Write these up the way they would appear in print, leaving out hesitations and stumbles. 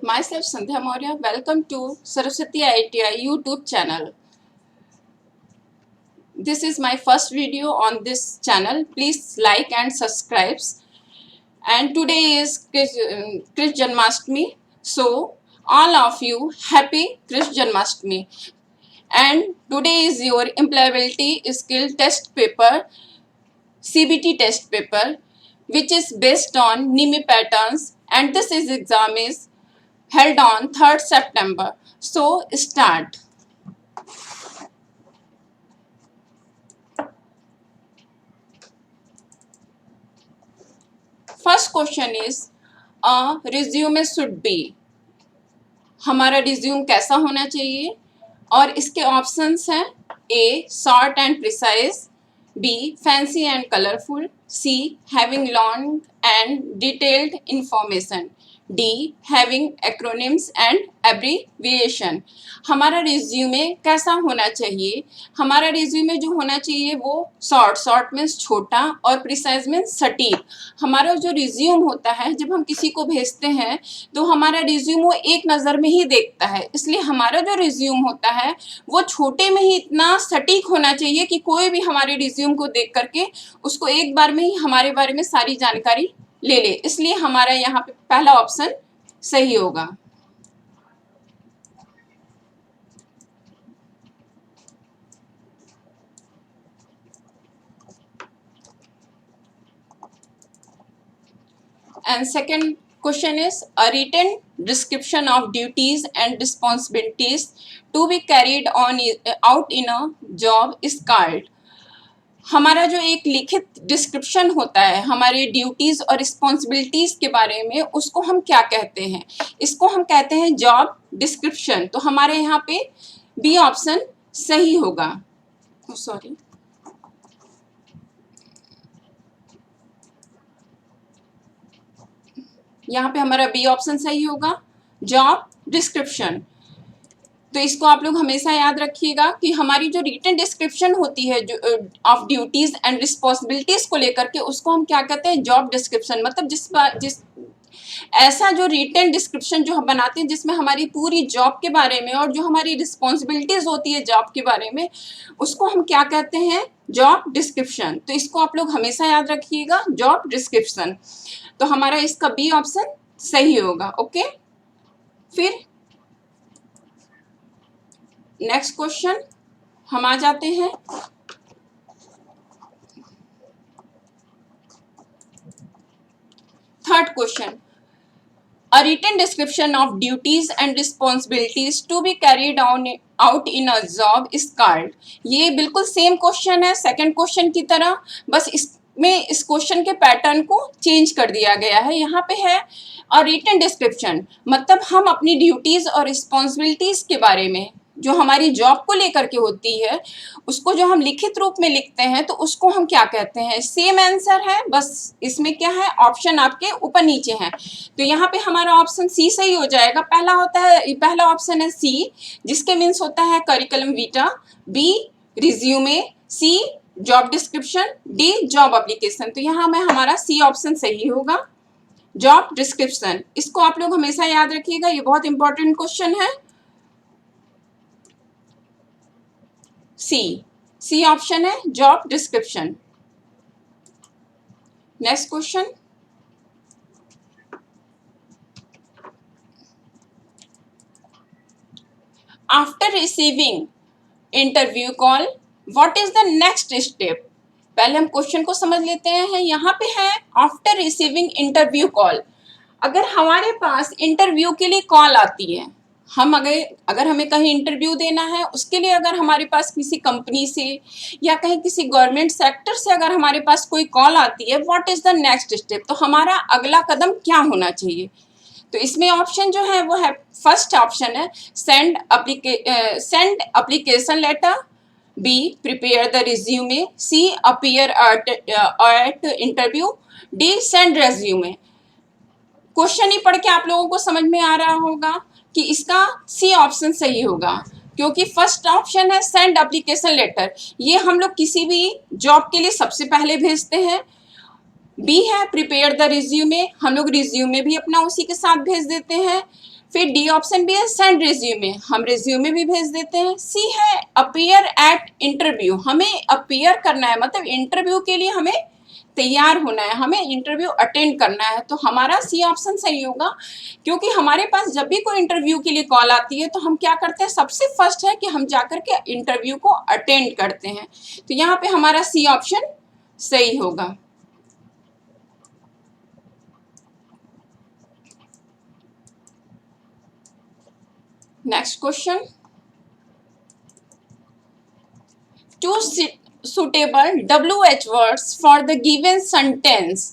Myself Sandhya Maurya. Welcome to Saraswati IITI YouTube channel. This is my first video on this channel. Please like and subscribe. And today is Krish Janmashtami. So all of you happy Krish Janmashtami. And today is your employability skill test paper, CBT test paper, which is based on NIMI patterns, and this exam is held on 3rd September. So start. First question is a resume should be. हमारा resume कैसा होना चाहिए और इसके options हैं A short and precise, B fancy and colourful, C having long and detailed information, D having acronyms and abbreviation. हमारा resume कैसा होना चाहिए? हमारा रिज्यूमे जो होना चाहिए वो शॉर्ट मीन्स छोटा और प्रिसाइज मीन्स सटीक. हमारा जो रिज्यूम होता है जब हम किसी को भेजते हैं तो हमारा रिज्यूम वो एक नज़र में ही देखता है, इसलिए हमारा जो रिज्यूम होता है वो छोटे में ही इतना सटीक होना चाहिए कि कोई भी हमारे रिज्यूम को देख करके उसको एक बार में ही हमारे बारे में सारी जानकारी ले ले. इसलिए हमारा यहाँ पे पहला ऑप्शन सही होगा. And second question is a written description of duties and responsibilities to be carried on out in a job is called. हमारा जो एक लिखित डिस्क्रिप्शन होता है हमारे ड्यूटीज़ और रिस्पॉन्सिबिलिटीज़ के बारे में, उसको हम क्या कहते हैं? इसको हम कहते हैं जॉब डिस्क्रिप्शन. तो हमारे यहाँ पे बी ऑप्शन सही होगा. सॉरी, यहाँ पे हमारा बी ऑप्शन सही होगा, जॉब डिस्क्रिप्शन. तो इसको आप लोग हमेशा याद रखिएगा कि हमारी जो रिटन डिस्क्रिप्शन होती है जो ऑफ ड्यूटीज़ एंड रिस्पॉन्सिबिलिटीज़ को लेकर के, उसको हम क्या कहते हैं? Job description. मतलब जिस ऐसा जो रिटन डिस्क्रिप्शन जो हम बनाते हैं जिसमें हमारी पूरी जॉब के बारे में और जो हमारी रिस्पॉन्सिबिलिटीज़ होती है जॉब के बारे में, उसको हम क्या कहते हैं? Job description. तो इसको आप लोग हमेशा याद रखिएगा, जॉब डिस्क्रिप्शन. तो हमारा इसका बी ऑप्शन सही होगा. ओके, फिर नेक्स्ट क्वेश्चन हम आ जाते हैं. Third question, a written description of duties and responsibilities to be carried on out in a job is called. ये बिल्कुल सेम क्वेश्चन है सेकंड क्वेश्चन की तरह, बस इसमें इस क्वेश्चन के पैटर्न को चेंज कर दिया गया है. यहाँ पे है a written description, मतलब हम अपनी ड्यूटीज़ और रिस्पॉन्सिबिलिटीज़ के बारे में जो हमारी जॉब को लेकर के होती है उसको जो हम लिखित रूप में लिखते हैं तो उसको हम क्या कहते हैं? सेम आंसर है, बस इसमें क्या है, ऑप्शन आपके ऊपर नीचे हैं. तो यहाँ पे हमारा ऑप्शन सी सही हो जाएगा. पहला ऑप्शन है सी, जिसके मीन्स होता है curriculum vitae, B resume, C job description, D job application. तो यहाँ में हमारा सी ऑप्शन सही होगा, जॉब डिस्क्रिप्शन. इसको आप लोग हमेशा याद रखिएगा, ये बहुत इंपॉर्टेंट क्वेश्चन है. सी ऑप्शन है, job description. Next question, after receiving interview call what is the next step. पहले हम क्वेश्चन को समझ लेते हैं. यहाँ पे है आफ्टर रिसीविंग इंटरव्यू कॉल. अगर हमारे पास इंटरव्यू के लिए कॉल आती है, हम अगर हमें कहीं इंटरव्यू देना है, उसके लिए अगर हमारे पास किसी कंपनी से या कहीं किसी गवर्नमेंट सेक्टर से अगर हमारे पास कोई कॉल आती है, what is the next step, तो हमारा अगला कदम क्या होना चाहिए? तो इसमें ऑप्शन जो है वो है, फर्स्ट ऑप्शन है send application letter, B prepare the resume, C appear at interview, D send resume. Question ही पढ़ के आप लोगों को समझ में आ रहा होगा कि इसका सी ऑप्शन सही होगा, क्योंकि फर्स्ट ऑप्शन है सेंड एप्लीकेशन लेटर. ये हम लोग किसी भी जॉब के लिए सबसे पहले भेजते हैं. बी है प्रिपेयर द रिज्यूमे, हम लोग रिज्यूमे भी अपना उसी के साथ भेज देते हैं. फिर डी ऑप्शन भी है सेंड रिज्यूमे, हम रिज्यूमे भी भेज देते हैं। सी है अपीयर एट इंटरव्यू, हमें अपीयर करना है, मतलब इंटरव्यू के लिए हमें तैयार होना है, हमें इंटरव्यू अटेंड करना है, तो हमारा सी ऑप्शन सही होगा। क्योंकि हमारे पास जब भी कोई इंटरव्यू के लिए कॉल आती है तो हम क्या करते हैं, सबसे फर्स्ट है कि हम जाकर के इंटरव्यू को अटेंड करते हैं, तो यहाँ पे हमारा सी ऑप्शन सही होगा। Next question, choose suitable WH words for the given sentence.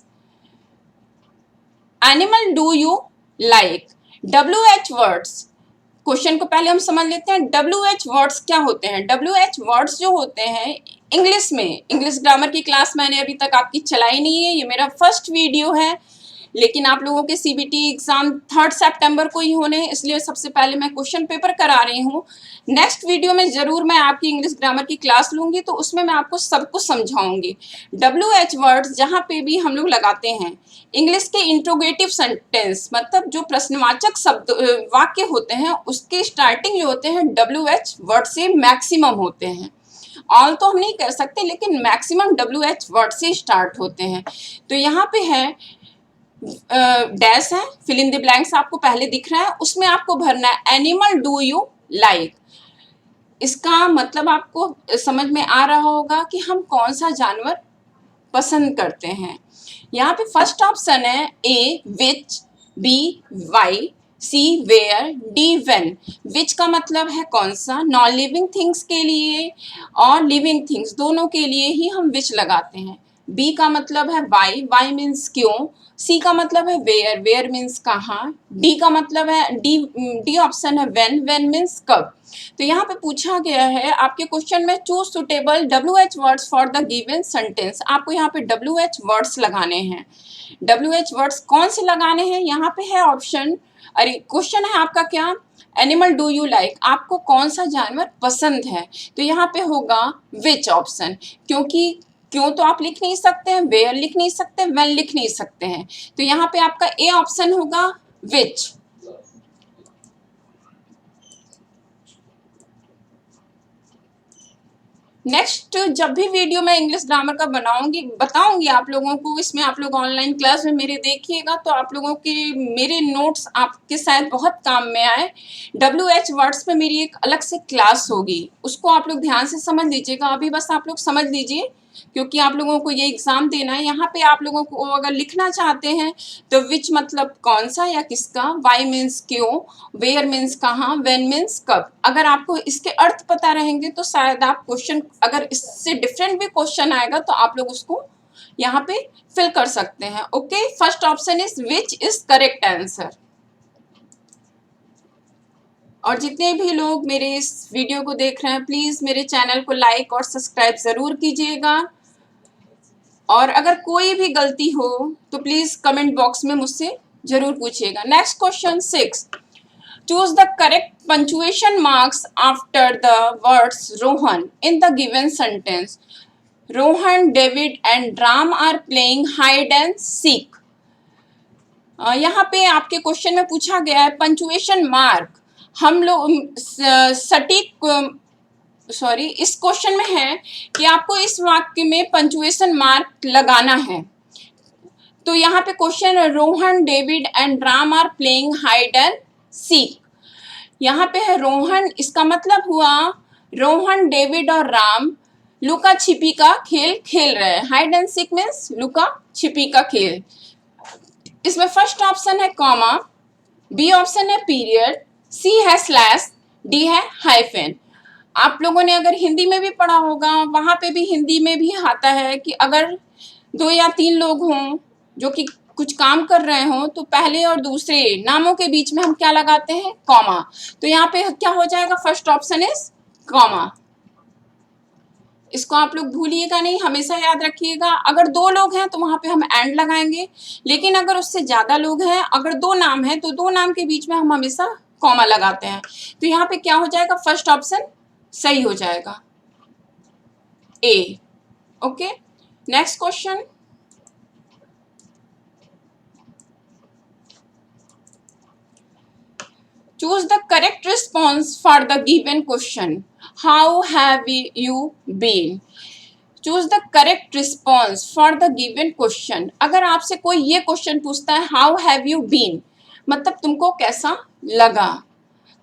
Animal do you like? WH words, question को पहले हम समझ लेते हैं। WH वर्ड्स क्या होते हैं? WH वर्ड्स जो होते हैं इंग्लिश में, इंग्लिश ग्रामर की क्लास मैंने अभी तक आपकी चलाई नहीं है, ये मेरा फर्स्ट वीडियो है, लेकिन आप लोगों के CBT एग्जाम 3 सितंबर को ही होने, इसलिए सबसे पहले मैं क्वेश्चन पेपर करा रही हूँ। नेक्स्ट वीडियो में जरूर मैं आपकी इंग्लिश ग्रामर की क्लास लूंगी, तो उसमें मैं आपको सब कुछ समझाऊंगी। WH वर्ड्स जहाँ पे भी हम लोग लगाते हैं, इंग्लिश के इंट्रोगेटिव सेंटेंस, मतलब जो प्रश्नवाचक शब्द वाक्य होते हैं, उसके स्टार्टिंग जो होते हैं WH वर्ड से मैक्सिमम होते हैं। ऑल तो हम नहीं कह सकते, लेकिन मैक्सिमम WH वर्ड से स्टार्ट होते हैं। तो यहाँ पे है डैश है, फिल इन द ब्लैंक्स आपको पहले दिख रहा है, उसमें आपको भरना है एनिमल डू यू लाइक। इसका मतलब आपको समझ में आ रहा होगा कि हम कौन सा जानवर पसंद करते हैं। यहाँ पे फर्स्ट ऑप्शन है A which, B why, C where, D when. Which का मतलब है कौन सा, नॉन लिविंग थिंग्स के लिए और लिविंग थिंग्स दोनों के लिए ही हम विच लगाते हैं। बी का मतलब है वाई, वाई मीन्स क्यों। सी का मतलब है वेयर, वेयर मीन्स कहाँ। डी का मतलब है डी ऑप्शन है व्हेन, व्हेन मीन्स कब। तो यहाँ पे पूछा गया है आपके क्वेश्चन में choose suitable WH words for the given sentence. आपको यहाँ पे WH वर्ड्स लगाने हैं। WH वर्ड्स कौन से लगाने हैं, यहाँ पे है ऑप्शन, अरे क्वेश्चन है आपका क्या, एनिमल डू यू लाइक, आपको कौन सा जानवर पसंद है, तो यहाँ पे होगा विच ऑप्शन। क्योंकि क्यों तो आप लिख नहीं सकते हैं, वेयर लिख नहीं सकते, व्हेन लिख नहीं सकते हैं, तो यहाँ पे आपका ए ऑप्शन होगा विच। नेक्स्ट जब भी वीडियो मैं इंग्लिश ग्रामर का बनाऊंगी, बताऊंगी आप लोगों को, इसमें आप लोग ऑनलाइन क्लास में मेरे देखिएगा, तो आप लोगों के मेरे नोट्स आपके शायद बहुत काम में आए। WH वर्ड्स पे मेरी एक अलग से क्लास होगी, उसको आप लोग ध्यान से समझ लीजिएगा। अभी बस आप लोग समझ लीजिए, क्योंकि आप लोगों को ये एग्जाम देना है। यहाँ पे आप लोगों को अगर लिखना चाहते हैं तो विच मतलब कौन सा या किसका, वाई मीन्स क्यों, वेयर मीन्स कहाँ, व्हेन मीन्स कब। अगर आपको इसके अर्थ पता रहेंगे तो शायद आप क्वेश्चन, अगर इससे डिफरेंट भी क्वेश्चन आएगा तो आप लोग उसको यहाँ पे फिल कर सकते हैं। Okay, first option is which is correct answer. और जितने भी लोग मेरे इस वीडियो को देख रहे हैं, प्लीज मेरे चैनल को लाइक और सब्सक्राइब जरूर कीजिएगा, और अगर कोई भी गलती हो तो प्लीज कमेंट बॉक्स में मुझसे जरूर पूछिएगा। Next question 6, choose the correct punctuation marks after the words Rohan in the given sentence. Rohan, David and Ram are playing hide and seek. यहाँ पे आपके क्वेश्चन में पूछा गया है पंचुएशन मार्क, हम लोग सटीक सॉरी, इस क्वेश्चन में है कि आपको इस वाक्य में पंचुएशन मार्क लगाना है। तो यहाँ पे क्वेश्चन है Rohan, David and Ram are playing hide and seek. यहाँ पे है रोहन, इसका मतलब हुआ रोहन, डेविड और राम लुका छिपी का खेल खेल रहे हैं। हाइड एंड सीक मीन्स लुका छिपी का खेल। इसमें फर्स्ट ऑप्शन है कॉमा, बी ऑप्शन है पीरियड, सी है स्लैश, डी है हाइफन। आप लोगों ने अगर हिंदी में भी पढ़ा होगा, वहां पे भी हिंदी में भी आता है कि अगर 2 या 3 लोग हों जो कि कुछ काम कर रहे हों, तो पहले और दूसरे नामों के बीच में हम क्या लगाते हैं, कॉमा। तो यहाँ पे क्या हो जाएगा, फर्स्ट ऑप्शन इज कॉमा। इसको आप लोग भूलिएगा नहीं, हमेशा याद रखिएगा। अगर 2 लोग हैं तो वहां पे हम एंड लगाएंगे, लेकिन अगर उससे ज्यादा लोग हैं, अगर 2 नाम हैं तो 2 नाम के बीच में हम हमेशा कॉमा लगाते हैं। तो यहाँ पे क्या हो जाएगा, फर्स्ट ऑप्शन सही हो जाएगा, A. Okay, next question, Choose the correct response for the given question. How have you been? Choose the correct response for the given question. अगर आपसे कोई ये क्वेश्चन पूछता है हाउ हैव यू बीन, मतलब तुमको कैसा लगा,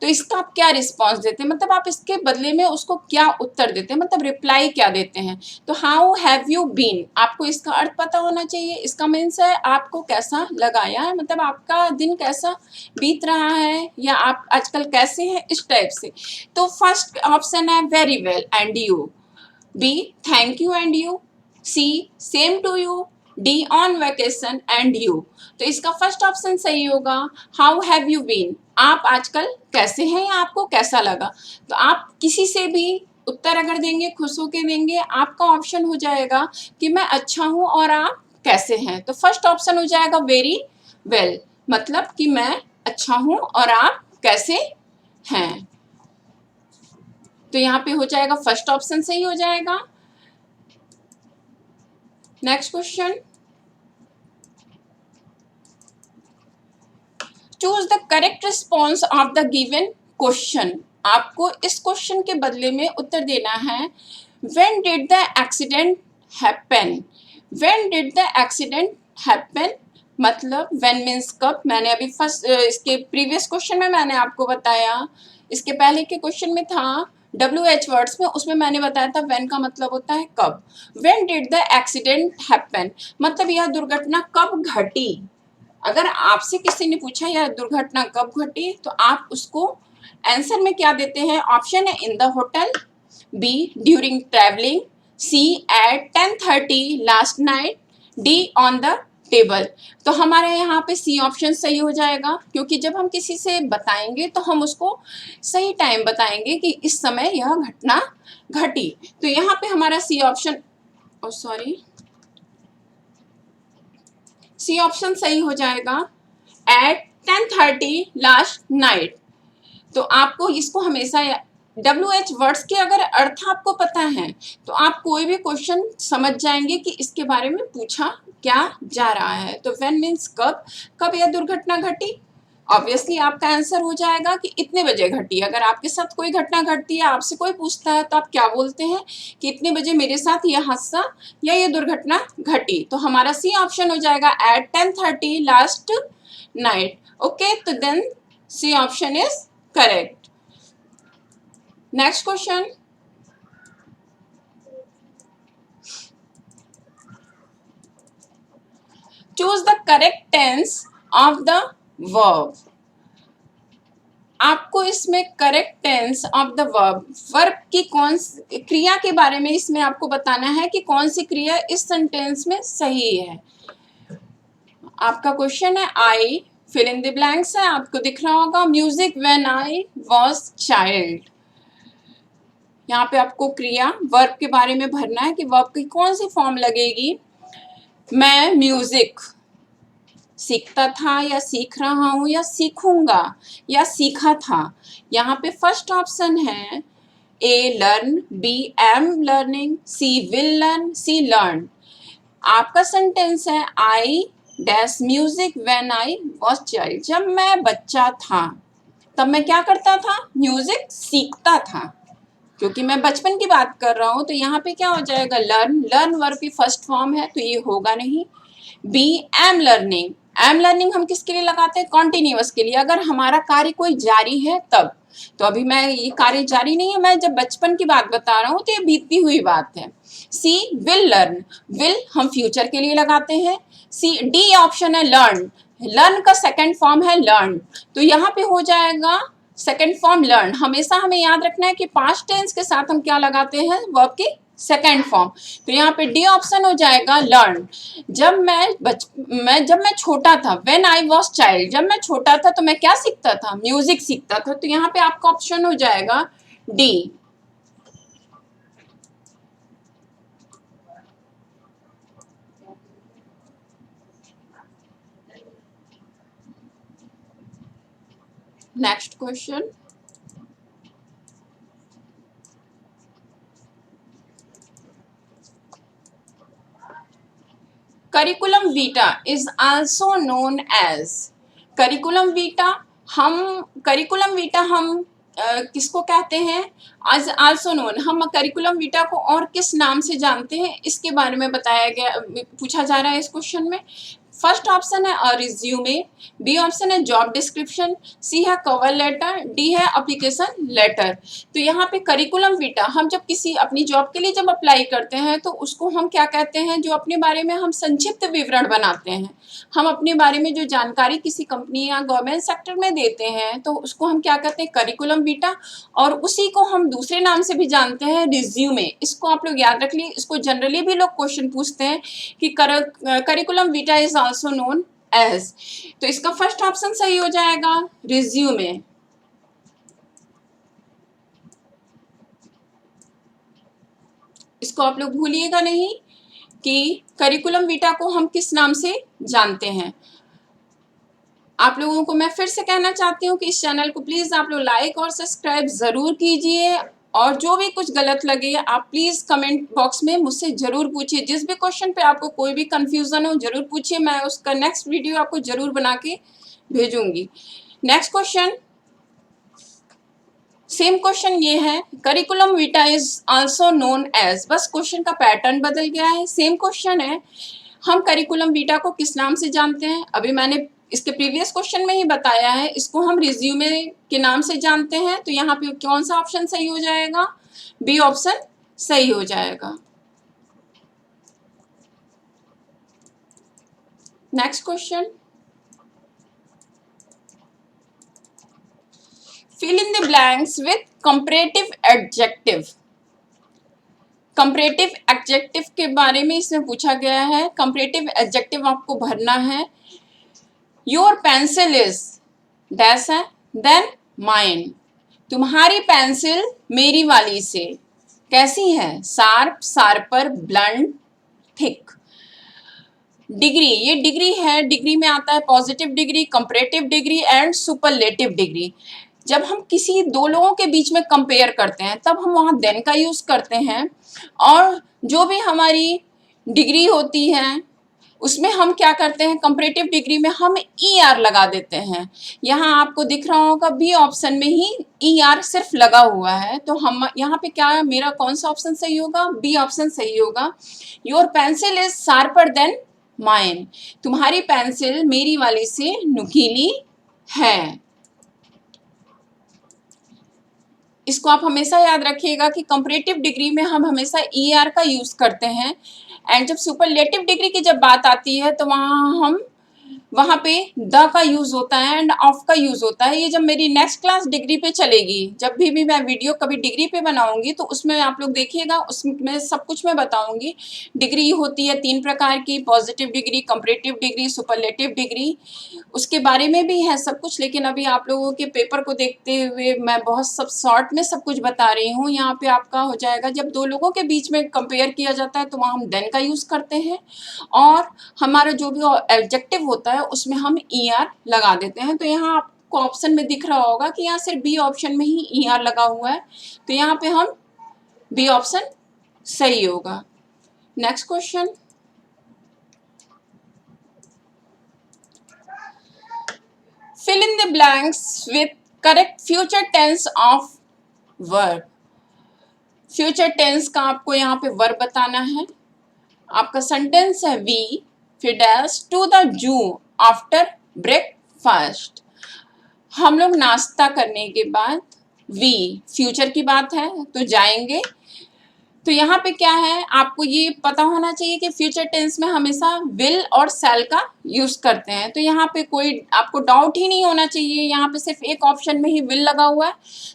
तो इसका आप क्या रिस्पॉन्स देते हैं, मतलब आप इसके बदले में उसको क्या उत्तर देते हैं, मतलब रिप्लाई क्या देते हैं. तो हाउ हैव यू बीन, आपको इसका अर्थ पता होना चाहिए. इसका मीन्स है आपको कैसा लगा, या मतलब आपका दिन कैसा बीत रहा है, या आप आजकल कैसे हैं, इस टाइप से. तो फर्स्ट ऑप्शन है very well and you. B, thank you and you. C, same to you. D, on vacation and you. तो इसका फर्स्ट ऑप्शन सही होगा. हाउ हैव यू बीन, आप आजकल कैसे हैं या आपको कैसा लगा. तो आप किसी से भी उत्तर अगर देंगे खुश होकर देंगे, आपका ऑप्शन हो जाएगा कि मैं अच्छा हूं और आप कैसे हैं. तो फर्स्ट ऑप्शन हो जाएगा वेरी वेल, मतलब कि मैं अच्छा हूं और आप कैसे हैं. तो यहाँ पे हो जाएगा फर्स्ट ऑप्शन सही हो जाएगा. Next question. Choose the correct response of the given question. आपको इस क्वेश्चन के बदले में उत्तर देना है. When did the accident happen. When did the accident happen, मतलब व्हेन मीन्स कब. मैंने अभी फर्स्ट इसके प्रीवियस क्वेश्चन में मैंने आपको बताया, इसके पहले के क्वेश्चन में था WH वर्ड्स में, उसमें मैंने बताया था व्हेन का मतलब होता है कब. When did the accident happen, मतलब यह दुर्घटना कब घटी. अगर आपसे किसी ने पूछा यह दुर्घटना कब घटी, तो आप उसको आंसर में क्या देते हैं. ऑप्शन है in the hotel, B during travelling, C at 10:30 last night, D on the table. तो हमारे यहाँ पे सी ऑप्शन सही हो जाएगा, क्योंकि जब हम किसी से बताएंगे तो हम उसको सही टाइम बताएंगे कि इस समय यह घटना घटी. तो यहाँ पे हमारा सी ऑप्शन, सी ऑप्शन सही हो जाएगा. At 10:30 last night. तो आपको इसको हमेशा WH वर्ड्स के अगर अर्थ आपको पता है तो आप कोई भी क्वेश्चन समझ जाएंगे कि इसके बारे में पूछा क्या जा रहा है. तो व्हेन मीन्स कब, कब यह दुर्घटना घटी. ऑब्वियसली आपका आंसर हो जाएगा कि इतने बजे घटी. अगर आपके साथ कोई घटना घटती है, आपसे कोई पूछता है, तो आप क्या बोलते हैं कि इतने बजे मेरे साथ यह हादसा या ये दुर्घटना घटी. तो हमारा सी ऑप्शन हो जाएगा एट 10:30 लास्ट नाइट. ओके, तो then C option is correct. Next question. Choose the correct tense of the verb. आपको इसमें correct tense of the verb, verb की कौन क्रिया के बारे में इसमें आपको बताना है कि कौन सी क्रिया इस सेंटेंस में सही है. आपका क्वेश्चन है I fill in the blanks है, आपको दिख रहा होगा music when I was child. यहाँ पे आपको क्रिया वर्ब के बारे में भरना है कि वर्ब की कौन सी फॉर्म लगेगी. मैं म्यूजिक सीखता था या सीख रहा हूं या सीखूंगा या सीखा था. यहाँ पे फर्स्ट ऑप्शन है A learn, B am learning, C will learn, C learn. आपका सेंटेंस है I dash music when I was child. जब मैं बच्चा था तब मैं क्या करता था, म्यूजिक सीखता था. क्योंकि मैं बचपन की बात कर रहा हूं तो यहाँ पे क्या हो जाएगा लर्न. लर्न वर्ब की फर्स्ट फॉर्म है तो ये होगा नहीं. B am learning. Am learning हम किसके लिए लगाते हैं, कॉन्टिन्यूअस के लिए. अगर हमारा कार्य कोई जारी है तब. तो अभी मैं ये कार्य जारी नहीं है, मैं जब बचपन की बात बता रहा हूँ तो ये बीतती हुई बात है. सी विल लर्न. विल हम फ्यूचर के लिए लगाते हैं. सी डी ऑप्शन है लर्न. लर्न का सेकंड फॉर्म है लर्न. तो यहाँ पे हो जाएगा सेकंड फॉर्म लर्न. हमेशा हमें याद रखना है कि पास्ट टेंस के साथ हम क्या लगाते हैं, वर्ब की सेकंड फॉर्म. तो यहाँ पे डी ऑप्शन हो जाएगा लर्न. जब मैं छोटा था, व्हेन आई वाज चाइल्ड, जब मैं छोटा था तो मैं क्या सीखता था, म्यूजिक सीखता था. तो यहाँ पे आपका ऑप्शन हो जाएगा D. Next question. Curriculum vitae is also known as. Curriculum vitae हम करिकुलम वीटा हम किसको कहते हैं? आज आल्सो नोन, हम करिकुलम वीटा को और किस नाम से जानते हैं, इसके बारे में बताया गया, पूछा जा रहा है इस क्वेश्चन में। फर्स्ट ऑप्शन है रिज्यूमे, बी ऑप्शन है जॉब डिस्क्रिप्शन, सी है कवर लेटर, डी है एप्लीकेशन लेटर। तो यहाँ पे करिकुलम वीटा हम जब किसी अपनी जॉब के लिए जब अप्लाई करते हैं तो उसको हम क्या कहते हैं? जो अपने बारे में हम संक्षिप्त विवरण बनाते हैं, हम अपने बारे में जो जानकारी किसी कंपनी या गवर्नमेंट सेक्टर में देते हैं तो उसको हम क्या कहते हैं? Curriculum Vita. और उसी को हम दूसरे नाम से भी जानते हैं, रिज्यूमे। इसको आप लोग याद रख लीजिए, इसको जनरली भी लोग क्वेश्चन पूछते हैं कि curriculum vitae is also known as. तो इसका फर्स्ट ऑप्शन सही हो जाएगा, रिज्यूमे। इसको आप लोग भूलिएगा नहीं कि करिकुलम वीटा को हम किस नाम से जानते हैं। आप लोगों को मैं फिर से कहना चाहती हूँ कि इस चैनल को प्लीज़ आप लोग लाइक और सब्सक्राइब ज़रूर कीजिए, और जो भी कुछ गलत लगे आप प्लीज़ कमेंट बॉक्स में मुझसे ज़रूर पूछिए। जिस भी क्वेश्चन पे आपको कोई भी कन्फ्यूज़न हो ज़रूर पूछिए, मैं उसका नेक्स्ट वीडियो आपको ज़रूर बना के भेजूंगी। नेक्स्ट क्वेश्चन, सेम क्वेश्चन ये है, curriculum vitae is also known as, बस क्वेश्चन का पैटर्न बदल गया है, सेम क्वेश्चन है। हम करिकुलम वीटा को किस नाम से जानते हैं? अभी मैंने इसके प्रीवियस क्वेश्चन में ही बताया है, इसको हम रिज्यूमे के नाम से जानते हैं। तो यहाँ पे कौन सा ऑप्शन सही हो जाएगा? बी ऑप्शन सही हो जाएगा। Next question, fill in the blanks with comparative adjective। Comparative adjective के बारे में इसमें पूछा गया है। कंपैरेटिव एडजेक्टिव आपको भरना है, योर पेंसिल इज डैश है, देन माइन, तुम्हारी पेंसिल मेरी वाली से कैसी है? Sharp, sharper, blunt, thick. Degree, ये डिग्री है, डिग्री में आता है positive degree, comparative degree and superlative degree. जब हम किसी दो लोगों के बीच में कंपेयर करते हैं तब हम वहाँ देन का यूज करते हैं, और जो भी हमारी डिग्री होती है उसमें हम क्या करते हैं? कंपैरेटिव डिग्री में हम ER लगा देते हैं। यहाँ आपको दिख रहा होगा बी ऑप्शन में ही ER सिर्फ लगा हुआ है, तो हम यहाँ पे क्या है, मेरा कौन सा ऑप्शन सही होगा? बी ऑप्शन सही होगा। Your pencil is sharper then mine, तुम्हारी पेंसिल मेरी वाली से नुकीली है। इसको आप हमेशा याद रखिएगा कि कंपैरेटिव डिग्री में हम हमेशा ER का यूज करते हैं, एंड जब सुपरलेटिव डिग्री की जब बात आती है तो वहाँ पे द का यूज होता है एंड ऑफ का यूज होता है। ये जब मेरी नेक्स्ट क्लास डिग्री पे चलेगी, जब भी मैं वीडियो कभी डिग्री पे बनाऊंगी तो उसमें आप लोग देखिएगा, उसमें सब कुछ मैं बताऊंगी। डिग्री होती है 3 प्रकार की, positive degree, comparative degree, superlative degree, उसके बारे में भी है सब कुछ। लेकिन अभी आप लोगों के पेपर को देखते हुए मैं बहुत सब शॉर्ट में सब कुछ बता रही हूँ। यहाँ पे आपका हो जाएगा, जब दो लोगों के बीच में कंपेयर किया जाता है तो वहाँ हम देन का यूज करते हैं, और हमारा जो भी एडजेक्टिव होता है उसमें हम ER लगा देते हैं। तो यहाँ आपको ऑप्शन में दिख रहा होगा कि यहाँ सिर्फ बी ऑप्शन में ही ER लगा हुआ है, तो यहाँ पे हम बी ऑप्शन सही होगा। Next question, fill in the blanks with correct future tense of verb। Future tense का आपको यहाँ पे वर्ब बताना है। आपका सेंटेंस है वी फिर dash to the zoo after breakfast. हम लोग नाश्ता करने के बाद, वी फ्यूचर की बात है तो जाएंगे। तो यहाँ पे क्या है, आपको ये पता होना चाहिए कि फ्यूचर टेंस में हमेशा विल और शैल का यूज करते हैं। तो यहाँ पे कोई आपको डाउट ही नहीं होना चाहिए, यहाँ पे सिर्फ एक ऑप्शन में ही विल लगा हुआ है,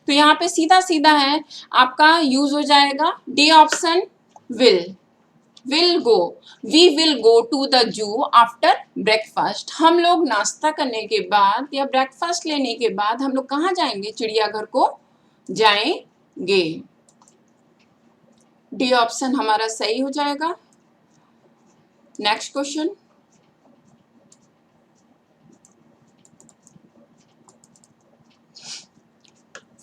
तो यहाँ पे सीधा सीधा है आपका यूज हो जाएगा D option, will go, we will go to the zoo after breakfast. हम लोग नाश्ता करने के बाद या ब्रेकफास्ट लेने के बाद हम लोग कहाँ जाएंगे? चिड़ियाघर को जाएंगे। डी ऑप्शन हमारा सही हो जाएगा। Next question,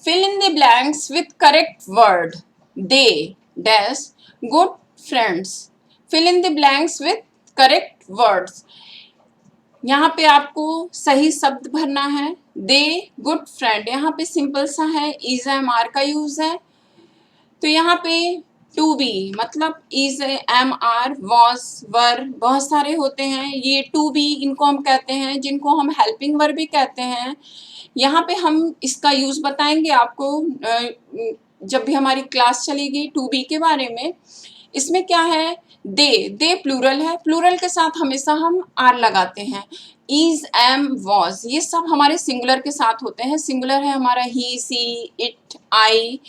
fill in the blanks with correct word, they dash good friends। fill in the blanks with correct words। यहाँ पे आपको सही शब्द भरना है। दे गुड फ्रेंड, यहाँ पे सिंपल सा है, इज एम आर का यूज है। तो यहाँ पे टू बी मतलब is am are was were बहुत सारे होते हैं, ये टू बी इनको हम कहते हैं, जिनको हम हेल्पिंग वर्ब भी कहते हैं। यहाँ पे हम इसका यूज बताएंगे आपको जब भी हमारी क्लास चलेगी टू बी के बारे में। इसमें क्या है, दे प्लूरल है, प्लूरल के साथ हमेशा हम आर लगाते हैं। इज एम वॉज ये सब हमारे सिंगुलर के साथ होते हैं। सिंगुलर है हमारा ही सी इट आई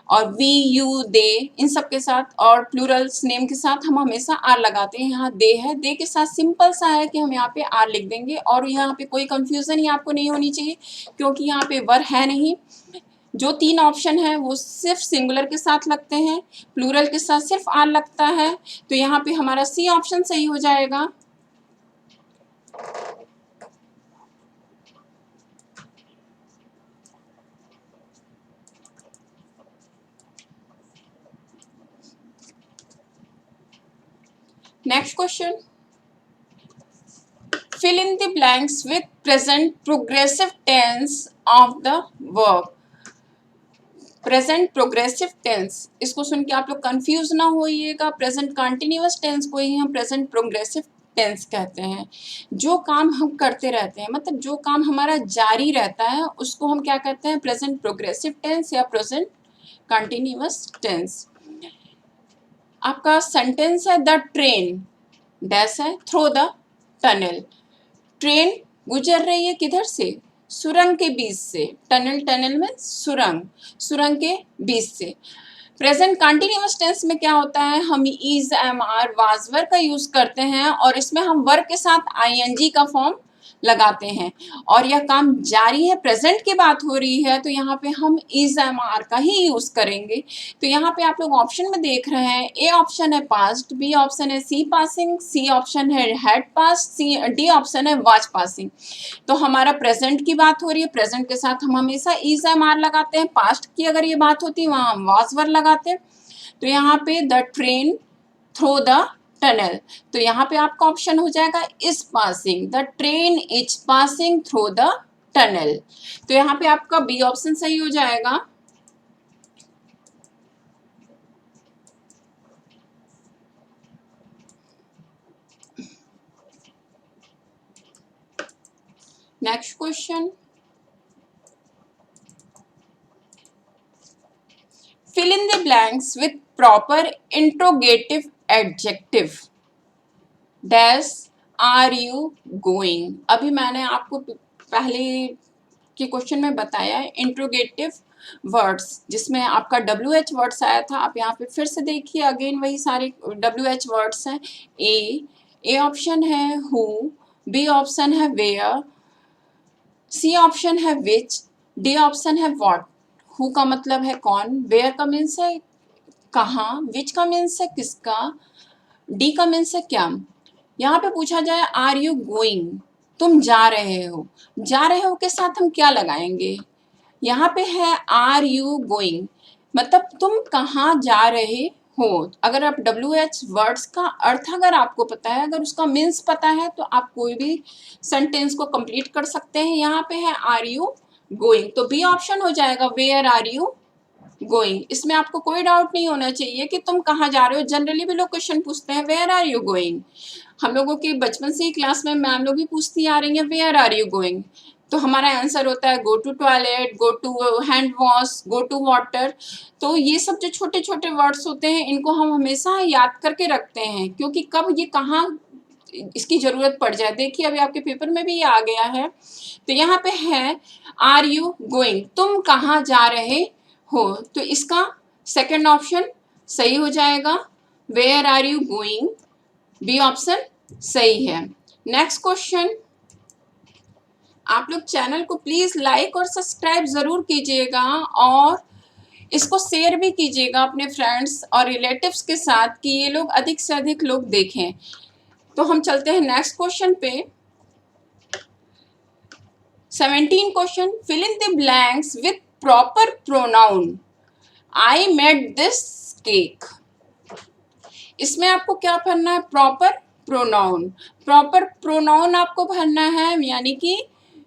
और वी यू दे, इन सब के साथ, और प्लूरल्स नेम के साथ हम हमेशा आर लगाते हैं। यहाँ दे है, दे के साथ सिंपल सा है कि हम यहाँ पे आर लिख देंगे, और यहाँ पे कोई कंफ्यूजन ही आपको नहीं होनी चाहिए क्योंकि यहाँ पे वर है नहीं। जो तीन ऑप्शन है वो सिर्फ सिंगुलर के साथ लगते हैं, प्लूरल के साथ सिर्फ आर लगता है। तो यहाँ पे हमारा सी ऑप्शन सही हो जाएगा। Next question, fill in the blanks with present progressive tense of the verb। Present progressive tense, इसको सुन के आप लोग कंफ्यूज ना होइएगा। प्रेजेंट कंटिन्यूअस टेंस को ही हम प्रेजेंट प्रोग्रेसिव टेंस कहते हैं। जो काम हम करते रहते हैं, मतलब जो काम हमारा जारी रहता है, उसको हम क्या कहते हैं, प्रेजेंट प्रोग्रेसिव टेंस या प्रेजेंट कंटिन्यूअस टेंस। आपका सेंटेंस है द ट्रेन डैश है थ्रू द टनल। ट्रेन गुजर रही है किधर से, सुरंग के बीच से। टनल, टनल में सुरंग, सुरंग के बीच से। प्रेजेंट कंटिन्यूअस टेंस में क्या होता है, हम is am are was were का यूज करते हैं और इसमें हम वर्ब के साथ आईएनजी का फॉर्म लगाते हैं, और यह काम जारी है, प्रेजेंट की बात हो रही है, तो यहाँ पे हम इज एम आर का ही यूज करेंगे। तो यहाँ पे आप लोग ऑप्शन में देख रहे हैं, ए ऑप्शन है पास्ट, बी ऑप्शन है सी पासिंग, सी ऑप्शन है हैड पास्ट, डी ऑप्शन है वाज पासिंग। तो हमारा प्रेजेंट की बात हो रही है, प्रेजेंट के साथ हम हमेशा इज एम आर लगाते हैं। पास्ट की अगर ये बात होती है वहाँ हम वाज वर लगाते हैं। तो यहाँ पे the train through the tunnel, तो यहाँ पे आपका ऑप्शन हो जाएगा is passing, the train is passing through the tunnel. तो यहाँ पे आपका बी ऑप्शन सही हो जाएगा। Next question, fill in the blanks with proper interrogative adjective dash are you going। अभी मैंने आपको पहले के क्वेश्चन में बताया है इंट्रोगेटिव वर्ड्स, जिसमें आपका WH वर्ड्स आया था। आप यहाँ पे फिर से देखिए, अगेन वही सारे WH वर्ड्स हैं। ए ऑप्शन है हु, बी ऑप्शन है वेयर, सी ऑप्शन है विच, डी ऑप्शन है व्हाट। हु का मतलब है कौन, वेयर का मीन्स है कहाँ, विच का मीन्स है किसका, डी का मीन्स है क्या। यहाँ पे पूछा जाए आर यू गोइंग, तुम जा रहे हो, जा रहे हो के साथ हम क्या लगाएंगे, यहाँ पे है आर यू गोइंग, मतलब तुम कहाँ जा रहे हो। अगर आप WH वर्ड्स का अर्थ अगर आपको पता है, अगर उसका मीन्स पता है, तो आप कोई भी सेंटेंस को कंप्लीट कर सकते हैं। यहाँ पे है आर यू गोइंग, तो बी ऑप्शन हो जाएगा वेयर आर यू गोइंग। इसमें आपको कोई डाउट नहीं होना चाहिए कि तुम कहाँ जा रहे हो। जनरली भी लोग क्वेश्चन पूछते हैं वेयर आर यू गोइंग, हम लोगों की बचपन से ही क्लास में मैम लोग भी पूछती आ रही हैं वेयर आर यू गोइंग, तो हमारा आंसर होता है go to toilet, go to hand wash, go to water. तो ये सब जो छोटे छोटे वर्ड्स होते हैं, इनको हम हमेशा याद करके रखते हैं, क्योंकि कब ये कहाँ इसकी जरूरत पड़ जाए। देखिए अभी आपके पेपर में भी ये आ गया है। तो यहाँ पे है आर यू गोइंग, तुम कहाँ जा रहे हो, तो इसका सेकंड ऑप्शन सही हो जाएगा, where are you going, B option सही है। नेक्स्ट क्वेश्चन, आप लोग चैनल को प्लीज लाइक और सब्सक्राइब जरूर कीजिएगा और इसको शेयर भी कीजिएगा अपने फ्रेंड्स और रिलेटिव्स के साथ कि ये लोग अधिक से अधिक लोग देखें। तो हम चलते हैं नेक्स्ट क्वेश्चन पे। 17 question, fill in the blanks with proper pronoun I made this cake. इसमें आपको क्या करना है, प्रॉपर प्रोनाउन। प्रॉपर प्रोनाउन आपको भरना है, यानी कि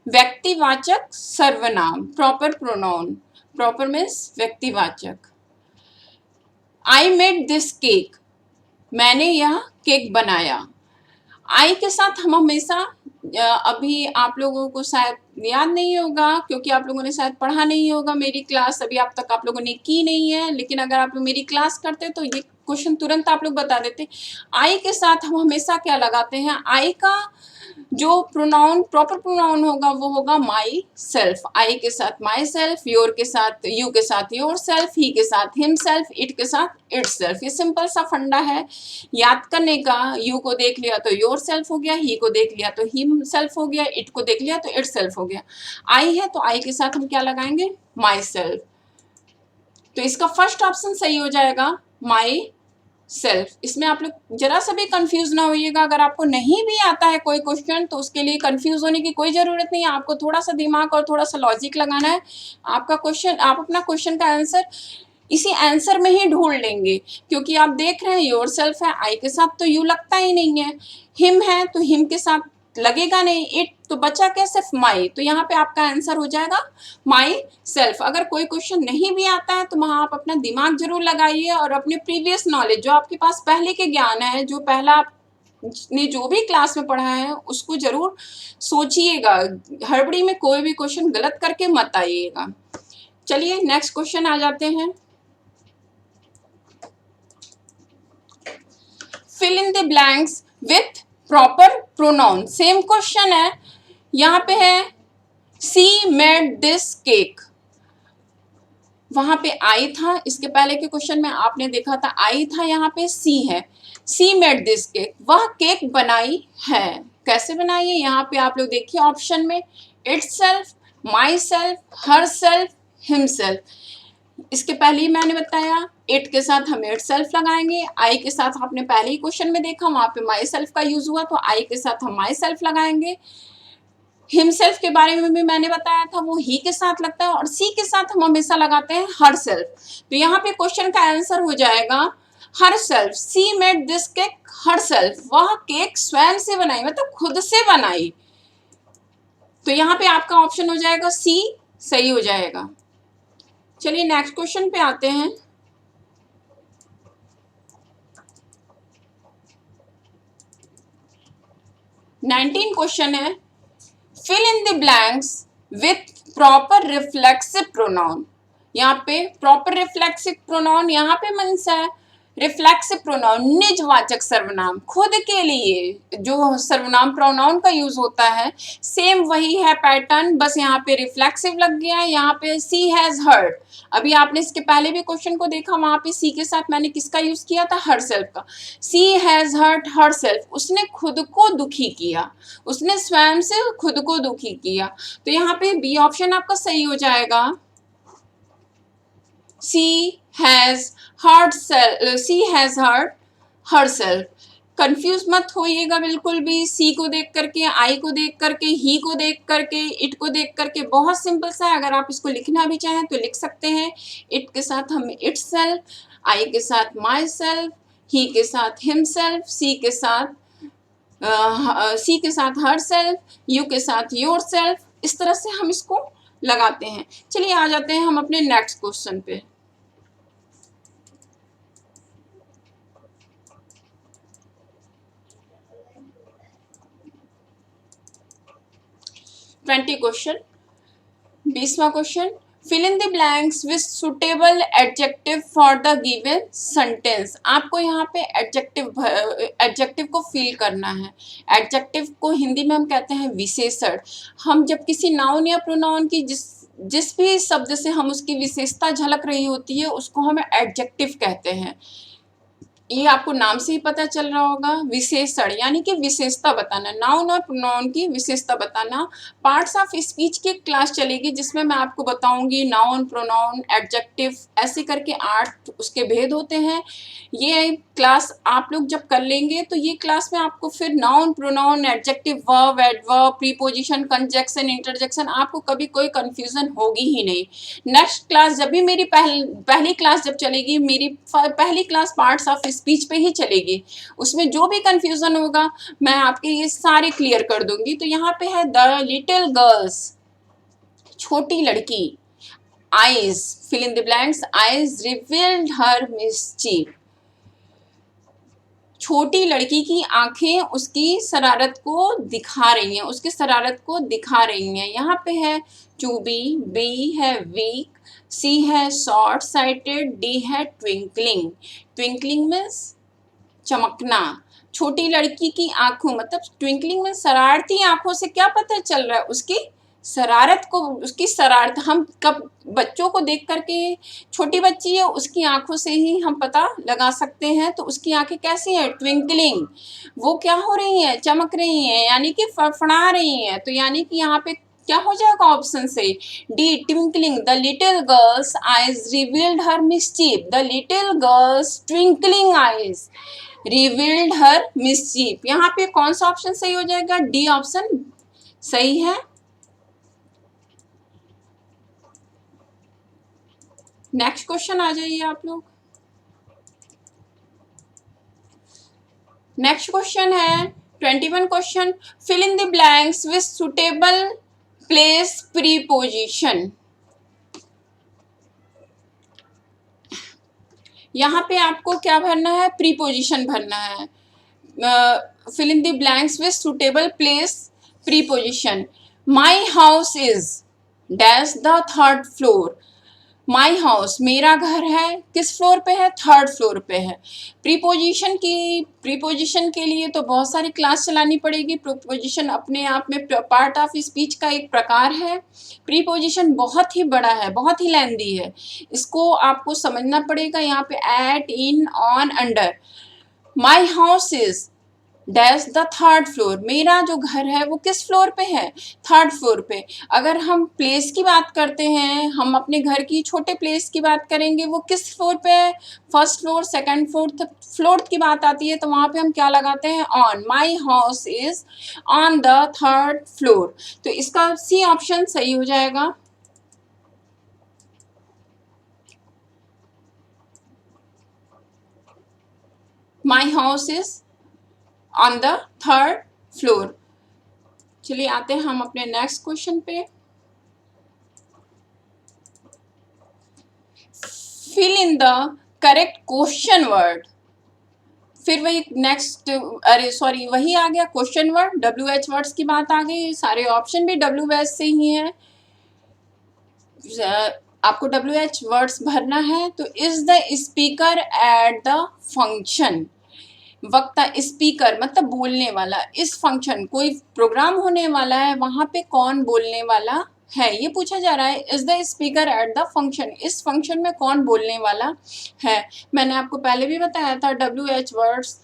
व्यक्तिवाचक सर्वनाम। प्रॉपर प्रोनाउन, प्रॉपर मीन्स व्यक्तिवाचक। आई मेड दिस केक, मैंने यह केक बनाया। आई के साथ हम हमेशा अभी आप लोगों को शायद याद नहीं होगा, क्योंकि आप लोगों ने शायद पढ़ा नहीं होगा, मेरी क्लास अभी आप तक आप लोगों ने की नहीं है, लेकिन अगर आप लोग मेरी क्लास करते तो ये क्वेश्चन तुरंत आप लोग बता देते। आई के साथ हम हमेशा क्या लगाते हैं, आई का जो प्रोनाउन प्रॉपर प्रोनाउन होगा वो होगा माई सेल्फ। आई के साथ माई सेल्फ, योर के साथ यू के साथ योर सेल्फ, ही के साथ हिम सेल्फ, इट के साथ इट सेल्फ। ये सिंपल सा फंडा है याद करने का। यू को देख लिया तो योर सेल्फ हो गया, ही को देख लिया तो हिम सेल्फ हो गया, इट को देख लिया तो इट सेल्फ हो गया। आई है तो आई के साथ हम क्या लगाएंगे, माई सेल्फ। तो इसका फर्स्ट ऑप्शन सही हो जाएगा, माई सेल्फ। इसमें आप लोग जरा सा भी कंफ्यूज ना होइएगा। अगर आपको नहीं भी आता है कोई क्वेश्चन तो उसके लिए कंफ्यूज होने की कोई जरूरत नहीं है। आपको थोड़ा सा दिमाग और थोड़ा सा लॉजिक लगाना है। आपका क्वेश्चन, आप अपना क्वेश्चन का आंसर इसी आंसर में ही ढूंढ लेंगे, क्योंकि आप देख रहे हैं योर सेल्फ है, आई के साथ तो यू लगता ही नहीं है, हिम है तो हिम के साथ लगेगा नहीं, इट तो बचा क्या, सिर्फ माई। तो यहाँ पे आपका आंसर हो जाएगा माई सेल्फ। अगर कोई क्वेश्चन नहीं भी आता है तो वहाँ आप अपना दिमाग जरूर लगाइए और अपने प्रीवियस नॉलेज जो आपके पास पहले के ज्ञान है, जो पहला ने जो भी क्लास में पढ़ा है उसको जरूर सोचिएगा। हड़बड़ी में कोई भी क्वेश्चन गलत करके मत आइएगा। चलिए नेक्स्ट क्वेश्चन आ जाते हैं। Fill in the blanks with proper pronoun. Same question है, यहाँ पे है सी मेड दिस केक, वहां पे आई था, इसके पहले के क्वेश्चन में आपने देखा था आई था, यहाँ पे सी है। सी मेड दिस केक, वह केक बनाई है। कैसे बनाई है, यहाँ पे आप लोग देखिए ऑप्शन में, itself, my self, her self, himself. इसके पहले ही मैंने बताया इट के साथ हम इट सेल्फ लगाएंगे, आई के साथ आपने पहले ही क्वेश्चन में देखा वहां पे माई सेल्फ का यूज हुआ तो आई के साथ हम माई सेल्फ लगाएंगे। हिमसेल्फ के बारे में भी मैंने बताया था, वो ही के साथ लगता है, और सी के साथ हम हमेशा लगाते हैं हर सेल्फ। तो यहाँ पे क्वेश्चन का आंसर हो जाएगा her self. C made this cake her self, वह केक स्वयं से बनाई, मतलब खुद से बनाई। तो यहाँ पे आपका ऑप्शन हो जाएगा सी, सही हो जाएगा। चलिए नेक्स्ट क्वेश्चन पे आते हैं। नाइनटीन क्वेश्चन है, fill in the blanks with proper reflexive pronoun. यहाँ पे प्रॉपर रिफ्लेक्सिव प्रोनाउन, यहाँ पे मीन्स है रिफ्लेक्सिव प्रोनाउन, निजवाचक सर्वनाम, खुद के लिए जो सर्वनाम प्रोनाउन का यूज होता है सेम वही है पैटर्न, बस यहाँ पे रिफ्लेक्सिव लग गया है। यहाँ पे सी हैज हर्ट, अभी आपने इसके पहले भी क्वेश्चन को देखा, वहां पे सी के साथ मैंने किसका यूज किया था, हर सेल्फ का। सी हैज हर्ट हर सेल्फ, उसने खुद को दुखी किया, उसने स्वयं से खुद को दुखी किया। तो यहाँ पे बी ऑप्शन आपका सही हो जाएगा, she has hurt herself. Confuse मत होइएगा बिल्कुल भी, सी को देख करके, आई को देख करके, ही को देख करके, इट को देख करके, बहुत सिंपल सा है। अगर आप इसको लिखना भी चाहें तो लिख सकते हैं। इट के साथ हम इट सेल्फ, आई के साथ माई सेल्फ, ही के साथ हिम सेल्फ, सी के साथ हर सेल्फ, यू के साथ योर सेल्फ। इस तरह से हम इसको लगाते हैं। चलिए आ जाते हैं हम अपने नेक्स्ट क्वेश्चन पे। क्वेश्चन 20वां question, fill in the blanks with suitable adjective for the given sentence. आपको यहाँ पे एडजेक्टिव को फिल करना है। एडजेक्टिव को हिंदी में हम कहते हैं विशेषण। हम जब किसी नाउन या प्रोनाउन की जिस भी शब्द से हम उसकी विशेषता झलक रही होती है उसको हम एडजेक्टिव कहते हैं। ये आपको नाम से ही पता चल रहा होगा, विशेषण यानी कि विशेषता बताना, नाउन और प्रोनाउन की विशेषता बताना। पार्ट्स ऑफ स्पीच की क्लास चलेगी जिसमें मैं आपको बताऊंगी नाउन, प्रोनाउन, एडजेक्टिव, ऐसे करके 8 उसके भेद होते हैं। ये क्लास आप लोग जब कर लेंगे तो ये क्लास में आपको फिर noun, pronoun, adjective, verb, adverb, preposition, conjunction, interjection, आपको कभी कोई कंफ्यूजन होगी ही नहीं। नेक्स्ट क्लास जब भी मेरी पहली क्लास जब चलेगी, मेरी पहली क्लास पार्ट्स ऑफ स्पीच पे ही चलेगी, उसमें जो भी कंफ्यूजन होगा मैं आपके ये सारे क्लियर कर दूंगी। तो यहाँ पे है द लिटिल गर्ल्स, छोटी लड़की, eyes fill in the blanks, eyes revealed her mischief, छोटी लड़की की आंखें उसकी शरारत को दिखा रही हैं, उसकी शरारत को दिखा रही हैं। यहाँ पे है टू बी है वीक, सी है शॉर्ट साइटेड, डी है ट्विंकलिंग। ट्विंकलिंग मीन्स चमकना। छोटी लड़की की आंखों मतलब ट्विंकलिंग में शरारती आंखों से क्या पता चल रहा है, उसकी शरारत को, उसकी शरारत हम कब बच्चों को देख करके, छोटी बच्ची है उसकी आंखों से ही हम पता लगा सकते हैं। तो उसकी आंखें कैसी हैं, ट्विंकलिंग, वो क्या हो रही हैं, चमक रही हैं, यानी कि फड़फड़ा रही हैं। तो यानी कि यहाँ पे क्या हो जाएगा ऑप्शन से, D twinkling. The little girls eyes revealed her mischief, the little girls twinkling eyes revealed her mischief. यहाँ पे कौन सा ऑप्शन सही हो जाएगा, डी ऑप्शन सही है। नेक्स्ट क्वेश्चन आ जाइए आप लोग। नेक्स्ट क्वेश्चन है 21 question, fill in the blanks with suitable place preposition. यहाँ पे आपको क्या भरना है, प्रीपोजिशन भरना है। Fill in the blanks with suitable place preposition. My house is dash the third floor. My house मेरा घर है, किस फ्लोर पे है, थर्ड फ्लोर पे है। प्रीपोजिशन के लिए तो बहुत सारी क्लास चलानी पड़ेगी। प्रीपोजिशन अपने आप में पार्ट ऑफ स्पीच का एक प्रकार है। प्रीपोजिशन बहुत ही बड़ा है, बहुत ही लेंदी है, इसको आपको समझना पड़ेगा। यहाँ पे at, in, on, under. My house is dash the third floor, मेरा जो घर है वो किस फ्लोर पे है, थर्ड फ्लोर पे। अगर हम प्लेस की बात करते हैं, हम अपने घर की छोटे प्लेस की बात करेंगे, वो किस फ्लोर पे है, first floor, second floor, floor की बात आती है तो वहाँ पे हम क्या लगाते हैं, on. My house is on the third floor. तो इसका सी ऑप्शन सही हो जाएगा। My house is on the third floor. चलिए आते हैं हम अपने नेक्स्ट क्वेश्चन पे। Fill in the correct question word. फिर वही नेक्स्ट, अरे सॉरी वही आ गया क्वेश्चन वर्ड, WH वर्ड्स की बात आ गई। सारे ऑप्शन भी WH से ही हैं, आपको WH वर्ड्स भरना है। तो is the speaker at the function. वक्ता स्पीकर मतलब बोलने वाला, इस फंक्शन कोई प्रोग्राम होने वाला है वहां पे कौन बोलने वाला है, ये पूछा जा रहा है। Is the speaker at the function, इस फंक्शन में कौन बोलने वाला है। मैंने आपको पहले भी बताया था WH वर्ड्स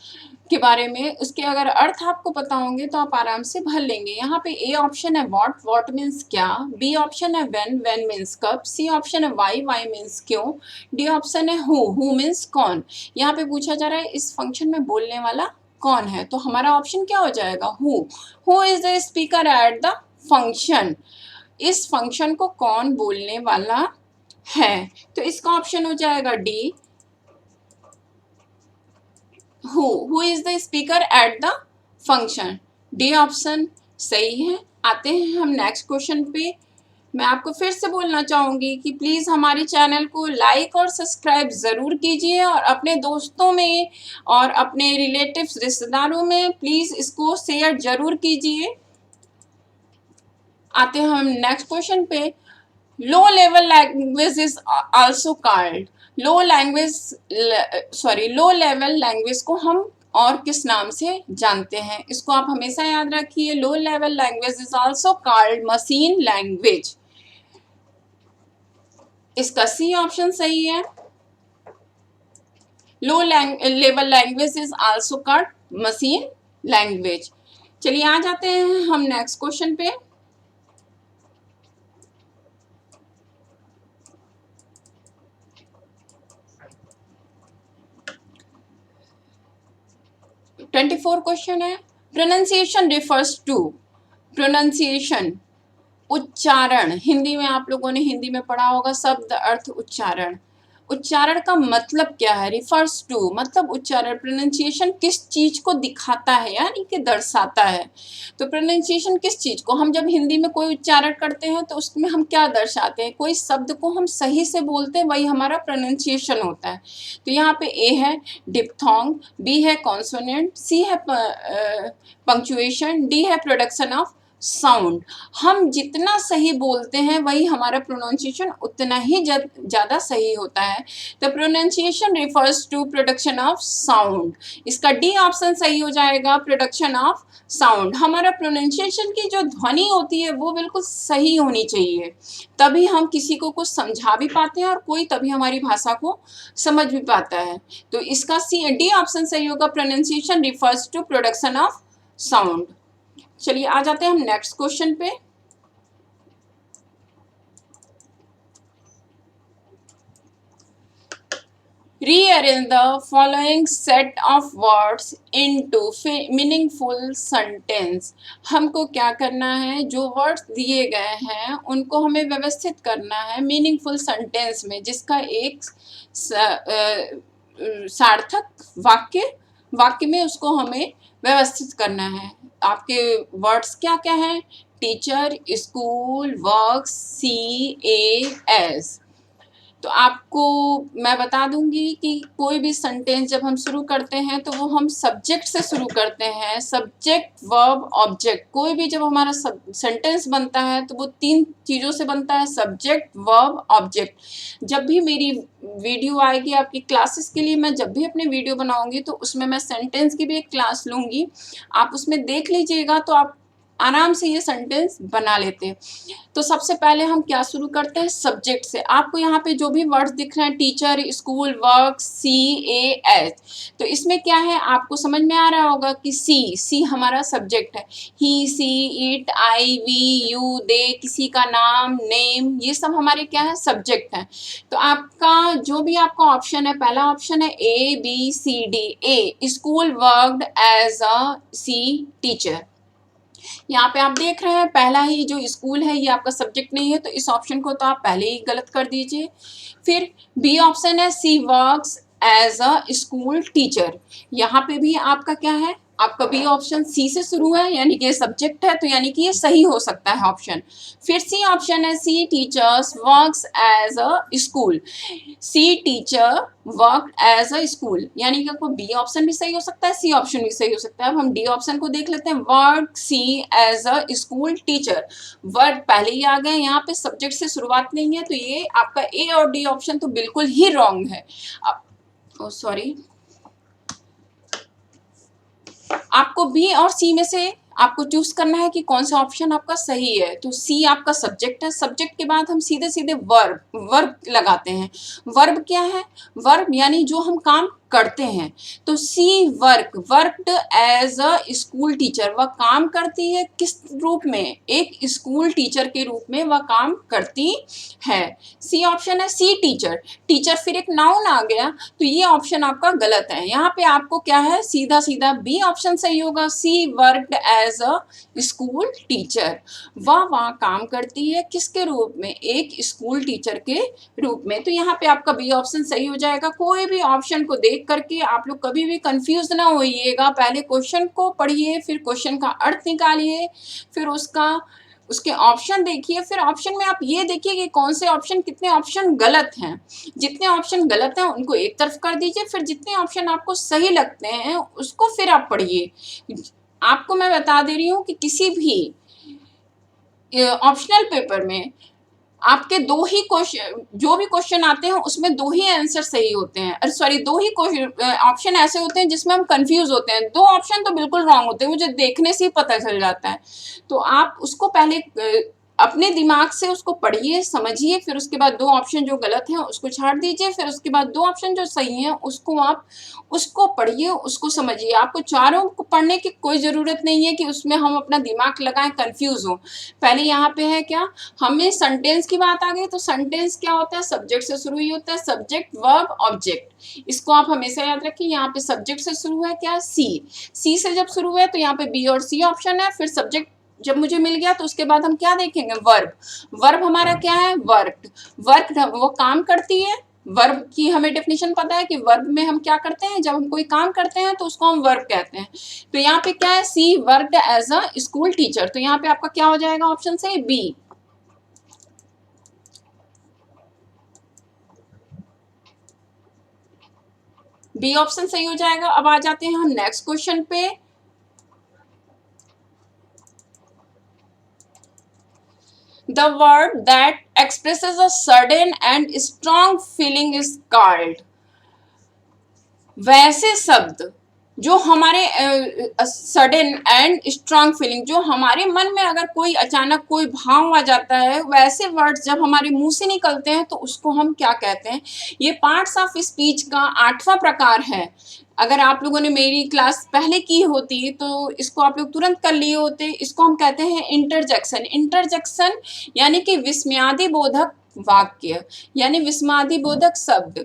के बारे में, उसके अगर अर्थ आपको पता होंगे तो आप आराम से भर लेंगे। यहाँ पे ए ऑप्शन है व्हाट मीन्स क्या, बी ऑप्शन है व्हेन मीन्स कब, सी ऑप्शन है वाई मीन्स क्यों, डी ऑप्शन है हु मीन्स कौन। यहाँ पे पूछा जा रहा है इस फंक्शन में बोलने वाला कौन है, तो हमारा ऑप्शन क्या हो जाएगा, who is the speaker at the function. इस फंक्शन को कौन बोलने वाला है, तो इसका ऑप्शन हो जाएगा D, who is the speaker at the function। D option सही है। आते हैं हम नेक्स्ट क्वेश्चन पे। मैं आपको फिर से बोलना चाहूंगी कि प्लीज़ हमारे चैनल को लाइक और सब्सक्राइब ज़रूर कीजिए और अपने दोस्तों में और अपने रिलेटिव्स रिश्तेदारों में प्लीज़ इसको शेयर ज़रूर कीजिए। आते हैं हम नेक्स्ट क्वेश्चन पे। Low level language is also called, low level language को हम और किस नाम से जानते हैं, इसको आप हमेशा याद रखिए। Low level language is also called machine language. इसका सी ऑप्शन सही है। Low level language is also called machine language. चलिए आ जाते हैं हम नेक्स्ट क्वेश्चन पे। ट्वेंटी 24 क्वेश्चन है। प्रोनाउंसिएशन रिफर्स टू, प्रोनाउंसिएशन उच्चारण, हिंदी में आप लोगों ने हिंदी में पढ़ा होगा शब्द अर्थ उच्चारण। उच्चारण का मतलब क्या है? रिफर्स टू मतलब उच्चारण, प्रोनाउंसिएशन किस चीज को दिखाता है यानी कि दर्शाता है। तो प्रोनाउंसिएशन किस चीज को, हम जब हिंदी में कोई उच्चारण करते हैं तो उसमें हम क्या दर्शाते हैं, कोई शब्द को हम सही से बोलते हैं, वही हमारा प्रोनाउंसिएशन होता है। तो यहाँ पे ए है डिप्थोंग, बी है कॉन्सोनेंट, सी है पंक्चुएशन, डी है प्रोडक्शन ऑफ साउंड। हम जितना सही बोलते हैं वही हमारा प्रोनाउंसिएशन उतना ही ज़्यादा सही होता है। The pronunciation refers to production of sound. इसका डी ऑप्शन सही हो जाएगा, प्रोडक्शन ऑफ साउंड। हमारा प्रोनाउंसिएशन की जो ध्वनि होती है वो बिल्कुल सही होनी चाहिए, तभी हम किसी को कुछ समझा भी पाते हैं और कोई तभी हमारी भाषा को समझ भी पाता है। तो इसका सी डी ऑप्शन सही होगा, pronunciation refers to production of sound. चलिए आ जाते हैं हम नेक्स्ट क्वेश्चन पे। Rearrange the following set of words into meaningful sentence। हमको क्या करना है, जो वर्ड्स दिए गए हैं उनको हमें व्यवस्थित करना है मीनिंगफुल सेंटेंस में, जिसका एक सार्थक वाक्य में उसको हमें व्यवस्थित करना है। आपके वर्ड्स क्या क्या हैं? Teacher, school, work, C A S. तो आपको मैं बता दूंगी कि कोई भी सेंटेंस जब हम शुरू करते हैं तो वो हम सब्जेक्ट से शुरू करते हैं, सब्जेक्ट वर्ब ऑब्जेक्ट। कोई भी जब हमारा सेंटेंस बनता है तो वो 3 चीज़ों से बनता है, सब्जेक्ट वर्ब ऑब्जेक्ट। जब भी मेरी वीडियो आएगी आपकी क्लासेस के लिए, मैं जब भी अपने वीडियो बनाऊंगी तो उसमें मैं सेंटेंस की भी एक क्लास लूँगी, आप उसमें देख लीजिएगा तो आप आराम से ये सेंटेंस बना लेते हैं। तो सबसे पहले हम क्या शुरू करते हैं, सब्जेक्ट से। आपको यहाँ पे जो भी वर्ड्स दिख रहे हैं, teacher, school, work, C A S, तो इसमें क्या है आपको समझ में आ रहा होगा कि सी हमारा सब्जेक्ट है। ही, सी, इट, आई, वी, यू, दे, किसी का नाम, नेम, ये सब हमारे क्या है, सब्जेक्ट है। तो आपका जो भी आपका ऑप्शन है, पहला ऑप्शन है A B C D. A, school worked as a C teacher. यहाँ पे आप देख रहे हैं पहला ही जो स्कूल है ये आपका सब्जेक्ट नहीं है, तो इस ऑप्शन को तो आप पहले ही गलत कर दीजिए। फिर बी ऑप्शन है she works as a school teacher. यहाँ पे भी आपका क्या है, आपका बी ऑप्शन सी से शुरू है यानी कि ये सब्जेक्ट है, तो यानी कि ये सही हो सकता है ऑप्शन। फिर सी ऑप्शन है she teachers works as a school. She teacher work as a school, यानी कि आपको बी ऑप्शन भी सही हो सकता है, सी ऑप्शन भी सही हो सकता है। अब हम डी ऑप्शन को देख लेते हैं, work C as a school teacher. Word पहले ही आ गए, यहाँ पे सब्जेक्ट से शुरुआत नहीं है, तो ये आपका ए और डी ऑप्शन तो बिल्कुल ही रॉन्ग है। अब सॉरी, आपको बी और सी में से आपको चूज करना है कि कौन सा ऑप्शन आपका सही है। तो सी आपका सब्जेक्ट है, सब्जेक्ट के बाद हम सीधे सीधे वर्ब लगाते हैं। वर्ब क्या है, वर्ब यानी जो हम काम करते हैं। तो she worked as a school teacher, वह काम करती है किस रूप में, एक स्कूल टीचर के रूप में वह काम करती है। सी ऑप्शन है सी टीचर फिर एक नाउन आ गया, तो ये ऑप्शन आपका गलत है। यहाँ पे आपको क्या है, सीधा सीधा बी ऑप्शन सही होगा, she worked as a school teacher. वह वहाँ काम करती है किसके रूप में, एक स्कूल टीचर के रूप में। तो यहाँ पे आपका बी ऑप्शन सही हो जाएगा। कोई भी ऑप्शन को देख करके आप लोग कभी भी कंफ्यूज ना होइएगा, पहले क्वेश्चन को पढ़िए, फिर क्वेश्चन का अर्थ निकालिए, फिर उसके ऑप्शन देखिए, फिर ऑप्शन में आप ये देखिए कि कौन से ऑप्शन, कितने ऑप्शन गलत हैं। जितने ऑप्शन गलत हैं उनको एक तरफ कर दीजिए, फिर जितने ऑप्शन आपको सही लगते हैं उसको फिर आप पढ़िए। आपको मैं बता दे रही हूँ कि किसी भी ऑप्शनल पेपर में आपके 2 ही क्वेश्चन, जो भी क्वेश्चन आते हैं उसमें 2 ही आंसर सही होते हैं, अरे सॉरी 2 ही ऑप्शन ऐसे होते हैं जिसमें हम कंफ्यूज होते हैं। 2 ऑप्शन तो बिल्कुल रॉन्ग होते हैं, मुझे देखने से ही पता चल जाता है। तो आप उसको पहले अपने दिमाग से उसको पढ़िए, समझिए, फिर उसके बाद 2 ऑप्शन जो गलत हैं उसको छाड़ दीजिए, फिर उसके बाद 2 ऑप्शन जो सही हैं उसको पढ़िए, उसको समझिए। आपको चारों को पढ़ने की कोई ज़रूरत नहीं है कि उसमें हम अपना दिमाग लगाएं, कंफ्यूज हो। पहले यहाँ पे है क्या, हमें सेंटेंस की बात आ गई, तो सेंटेंस क्या होता है, सब्जेक्ट से शुरू ही होता है, सब्जेक्ट वर्ब ऑब्जेक्ट। इसको आप हमेशा याद रखिए। यहाँ पे सब्जेक्ट से शुरू है क्या, सी से जब शुरू है तो यहाँ पे बी और सी ऑप्शन है। फिर सब्जेक्ट जब मुझे मिल गया तो उसके बाद हम क्या देखेंगे, वर्ब हमारा क्या है, वर्क वो काम करती है, वर्ब की हमें डेफिनेशन पता है कि वर्ब में हम क्या करते हैं, जब हम कोई काम करते हैं तो उसको हम वर्ब कहते हैं। तो यहाँ पे क्या है, she worked as a school teacher, तो यहाँ पे आपका क्या हो जाएगा, ऑप्शन से बी। बी ऑप्शन सही हो जाएगा। अब आ जाते हैं हम नेक्स्ट क्वेश्चन पे। The word that expresses a sudden and strong feeling is called. वैसे शब्द जो हमारे सडन एंड स्ट्रांग फीलिंग, जो हमारे मन में अगर कोई अचानक कोई भाव आ जाता है, वैसे वर्ड्स जब हमारे मुंह से निकलते हैं तो उसको हम क्या कहते हैं। ये पार्ट्स ऑफ स्पीच का 8वां प्रकार है। अगर आप लोगों ने मेरी क्लास पहले की होती तो इसको आप लोग तुरंत कर लिए होते। इसको हम कहते हैं इंटरजेक्शन। इंटरजेक्शन यानी कि विस्मयादि बोधक वाक्य, यानी विस्मयादि बोधक शब्द,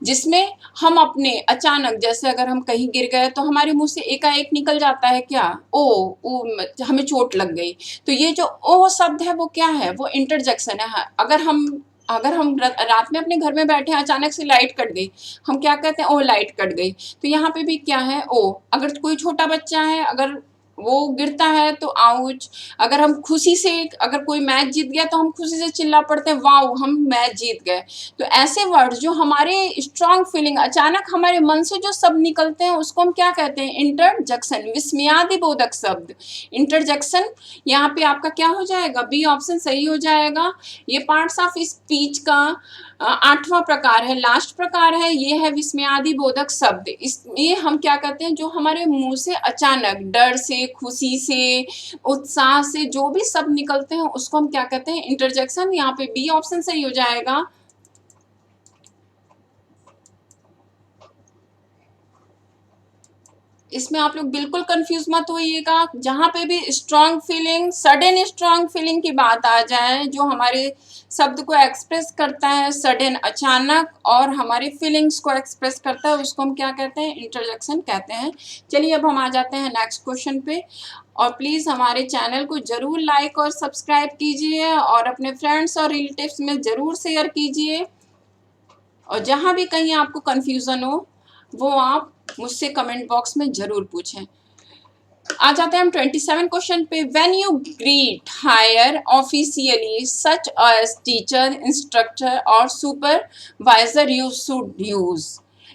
जिसमें हम अपने अचानक, जैसे अगर हम कहीं गिर गए तो हमारे मुंह से एकाएक निकल जाता है क्या, ओ हमें चोट लग गई। तो ये जो ओ शब्द है वो क्या है, वो इंटरजेक्शन है। अगर हम रात में अपने घर में बैठे अचानक से लाइट कट गई, हम क्या कहते हैं, ओ लाइट कट गई। तो यहाँ पे भी क्या है, ओ। अगर कोई छोटा बच्चा है, अगर वो गिरता है तो आउच। अगर हम खुशी से, अगर कोई मैच जीत गया तो हम खुशी से चिल्ला पड़ते हैं, वाओ हम मैच जीत गए। तो ऐसे वर्ड्स जो हमारे स्ट्रॉन्ग फीलिंग, अचानक हमारे मन से जो शब्द निकलते हैं उसको हम क्या कहते हैं, इंटरजेक्शन, विस्मयादि बोधक शब्द, इंटरजेक्शन। यहाँ पे आपका क्या हो जाएगा, बी ऑप्शन सही हो जाएगा। ये पार्ट्स ऑफ स्पीच का 8वां प्रकार है, लास्ट प्रकार है, ये है विस्मयादि बोधक शब्द। इसमें हम क्या कहते हैं, जो हमारे मुंह से अचानक डर से, खुशी से, उत्साह से जो भी शब्द निकलते हैं उसको हम क्या कहते हैं, इंटरजेक्शन। यहाँ पे बी ऑप्शन सही हो जाएगा। इसमें आप लोग बिल्कुल कंफ्यूज मत होइएगा। जहां पे भी strong feeling, sudden strong feeling की बात आ जाए, जो हमारे शब्द को एक्सप्रेस करता है सडन, अचानक, और हमारी फीलिंग्स को एक्सप्रेस करता है, उसको हम क्या कहते हैं, इंटरजेक्शन कहते हैं। चलिए अब हम आ जाते हैं नेक्स्ट क्वेश्चन पे। और प्लीज़ हमारे चैनल को ज़रूर लाइक और सब्सक्राइब कीजिए और अपने फ्रेंड्स और रिलेटिव्स में ज़रूर शेयर कीजिए। और जहाँ भी कहीं आपको कन्फ्यूज़न हो वो आप मुझसे कमेंट बॉक्स में ज़रूर पूछें। आ जाते हैं हम 27 क्वेश्चन पे। When you greet higher officially such as teacher, instructor और सुपरवाइजर यू शुड यूज।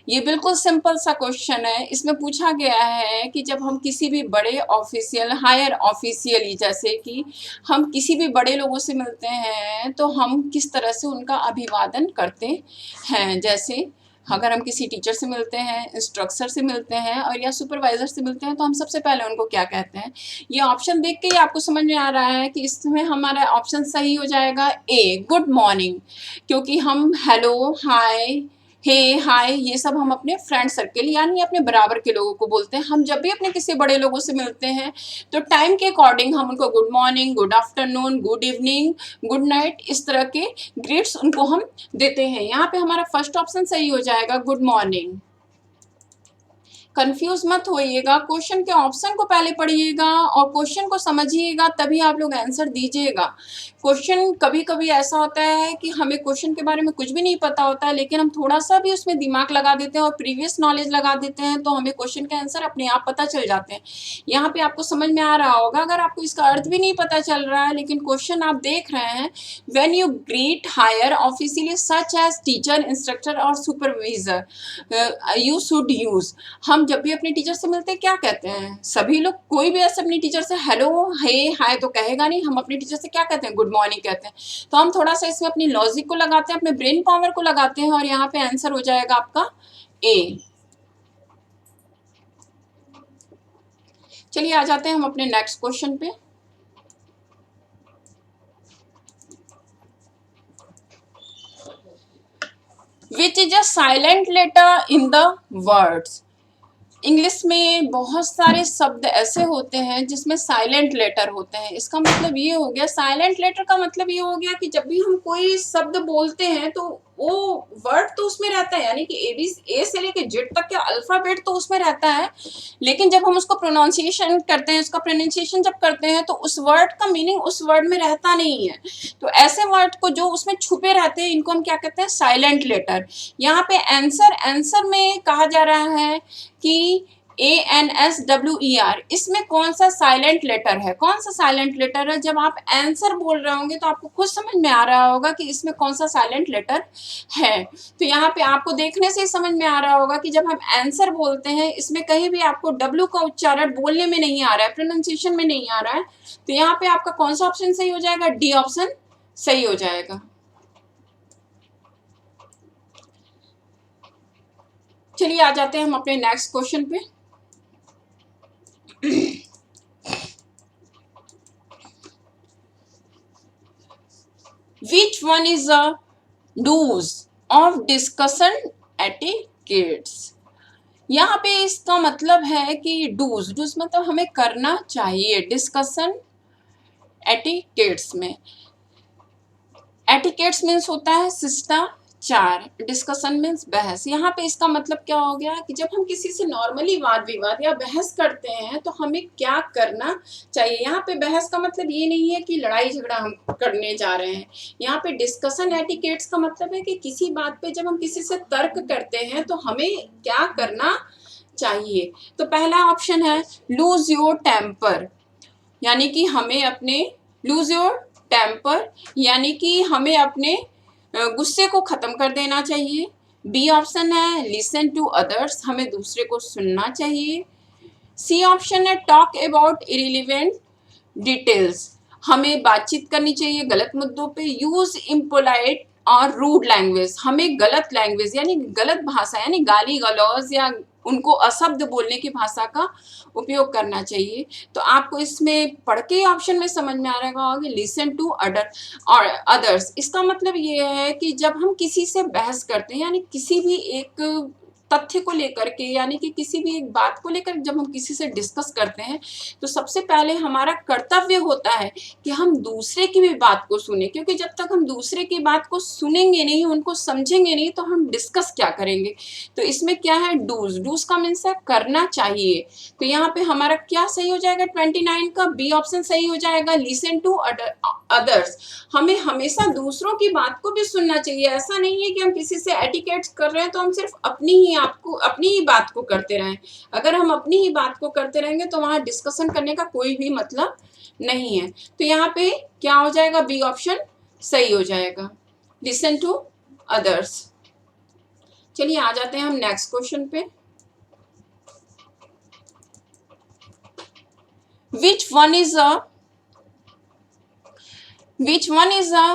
ये बिल्कुल सिंपल सा क्वेश्चन है। इसमें पूछा गया है कि जब हम किसी भी बड़े ऑफिशियल, हायर ऑफिशियली, जैसे कि हम किसी भी बड़े लोगों से मिलते हैं तो हम किस तरह से उनका अभिवादन करते हैं। जैसे अगर हम किसी टीचर से मिलते हैं, इंस्ट्रक्टर से मिलते हैं और या सुपरवाइजर से मिलते हैं तो हम सबसे पहले उनको क्या कहते हैं। ये ऑप्शन देख के ही आपको समझ में आ रहा है कि इसमें हमारा ऑप्शन सही हो जाएगा ए, गुड मॉर्निंग। क्योंकि हम हेलो, हाय, हे, हाय, ये सब हम अपने फ्रेंड सर्किल यानी अपने बराबर के लोगों को बोलते हैं। हम जब भी अपने किसी बड़े लोगों से मिलते हैं तो टाइम के अकॉर्डिंग हम उनको good morning, good afternoon, good evening, good night, इस तरह के ग्रेड्स उनको हम देते हैं। यहाँ पे हमारा फर्स्ट ऑप्शन सही हो जाएगा, गुड मॉर्निंग। कंफ्यूज मत होइएगा, क्वेश्चन के ऑप्शन को पहले पढ़िएगा और क्वेश्चन को समझिएगा, तभी आप लोग आंसर दीजिएगा। क्वेश्चन कभी कभी ऐसा होता है कि हमें क्वेश्चन के बारे में कुछ भी नहीं पता होता है, लेकिन हम थोड़ा सा भी उसमें दिमाग लगा देते हैं और प्रीवियस नॉलेज लगा देते हैं तो हमें क्वेश्चन के आंसर अपने आप पता चल जाते हैं। यहाँ पे आपको समझ में आ रहा होगा। अगर आपको इसका अर्थ भी नहीं पता चल रहा है लेकिन क्वेश्चन आप देख रहे हैं, when you greet higher officially such as teacher, instructor और सुपरवाइजर यू शुड यूज। हम जब भी अपने टीचर से मिलते हैं क्या कहते हैं, सभी लोग, कोई भी ऐसे अपनी टीचर से हेलो, हे, हाय तो कहेगा नहीं। हम अपने टीचर से क्या कहते हैं, गुड मॉर्निंग कहते हैं। तो हम थोड़ा सा इसमें अपनी लॉजिक को लगाते हैं, अपने ब्रेन पावर को लगाते हैं और यहाँ पे आंसर हो जाएगा आपका ए। चलिए आ जाते हैं हम अपने नेक्स्ट क्वेश्चन पे। Which is a silent letter in the words. English में बहुत सारे शब्द ऐसे होते हैं जिसमें साइलेंट लेटर होते हैं। इसका मतलब ये हो गया, साइलेंट लेटर का मतलब ये हो गया कि जब भी हम कोई शब्द बोलते हैं तो ओ वर्ड तो उसमें रहता है, यानी कि ए से लेके जेड तक का अल्फाबेट तो उसमें रहता है, लेकिन जब हम उसको प्रोनाउंसिएशन करते हैं, उसका प्रोनाउंसिएशन जब करते हैं तो उस वर्ड का मीनिंग उस वर्ड में रहता नहीं है। तो ऐसे वर्ड को जो उसमें छुपे रहते हैं इनको हम क्या कहते हैं, साइलेंट लेटर। यहाँ पे आंसर में कहा जा रहा है कि ANSWER, इसमें कौन सा साइलेंट लेटर है, कौन सा साइलेंट लेटर है? जब आप आंसर बोल रहे होंगे तो आपको खुद समझ में आ रहा होगा कि इसमें कौन सा साइलेंट लेटर है। तो यहाँ पे आपको देखने से ही समझ में आ रहा होगा कि जब हम आंसर बोलते हैं इसमें कहीं भी आपको W का उच्चारण बोलने में नहीं आ रहा है, प्रोनाउंसिएशन में नहीं आ रहा है। तो यहाँ पे आपका कौन सा ऑप्शन सही हो जाएगा? डी ऑप्शन सही हो जाएगा। चलिए आ जाते हैं हम अपने नेक्स्ट क्वेश्चन पे। Which one is a do's of discussion etiquettes? यहाँ पे इसका मतलब है कि डूज मतलब हमें करना चाहिए डिस्कशन एटिकेट्स में। एटिकेट्स मीन्स होता है शिष्टाचार, डिस्कशन मीन्स बहस। यहाँ पे इसका मतलब क्या हो गया कि जब हम किसी से नॉर्मली वाद विवाद या बहस करते हैं तो हमें क्या करना चाहिए। यहाँ पे बहस का मतलब ये नहीं है कि लड़ाई झगड़ा हम करने जा रहे हैं। यहाँ पे डिस्कशन एटिकेट्स का मतलब है कि किसी बात पे जब हम किसी से तर्क करते हैं तो हमें क्या करना चाहिए। तो पहला ऑप्शन है लूज योर टेम्पर, यानी कि हमें अपने लूज योर टेम्पर यानी कि हमें अपने गुस्से को खत्म कर देना चाहिए। बी ऑप्शन है लिसन टू अदर्स, हमें दूसरे को सुनना चाहिए। सी ऑप्शन है टॉक अबाउट इरिलीवेंट डिटेल्स, हमें बातचीत करनी चाहिए गलत मुद्दों पे। यूज इम्पोलाइट और रूड लैंग्वेज, हमें गलत लैंग्वेज यानी गलत भाषा यानी गाली गलौज या उनको अशब्द बोलने की भाषा का उपयोग करना चाहिए। तो आपको इसमें पढ़ के ऑप्शन में समझ में आ रहा होगा लिसन टू अदर्स। इसका मतलब ये है कि जब हम किसी से बहस करते हैं यानी किसी भी एक तथ्य को लेकर के यानी कि किसी भी एक बात को लेकर जब हम किसी से डिस्कस करते हैं तो सबसे पहले हमारा कर्तव्य होता है कि हम दूसरे की भी बात को सुने, क्योंकि जब तक हम दूसरे की बात को सुनेंगे नहीं, उनको समझेंगे नहीं, तो हम डिस्कस क्या करेंगे। तो इसमें क्या है डूज का मीन्स है करना चाहिए। तो यहाँ पे हमारा क्या सही हो जाएगा 29 का बी ऑप्शन सही हो जाएगा लिसन टू अदर्स। हमें हमेशा दूसरों की बात को भी सुनना चाहिए। ऐसा नहीं है कि हम किसी से एटिकेट्स कर रहे हैं तो हम सिर्फ अपनी ही बात को करते रहें। अगर हम अपनी ही बात को करते रहेंगे तो वहां डिस्कशन करने का कोई भी मतलब नहीं है। तो यहाँ पे क्या हो जाएगा बी ऑप्शन सही हो जाएगा लिसन टू अदर्स। चलिए आ जाते हैं हम नेक्स्ट क्वेश्चन पे। Which one is a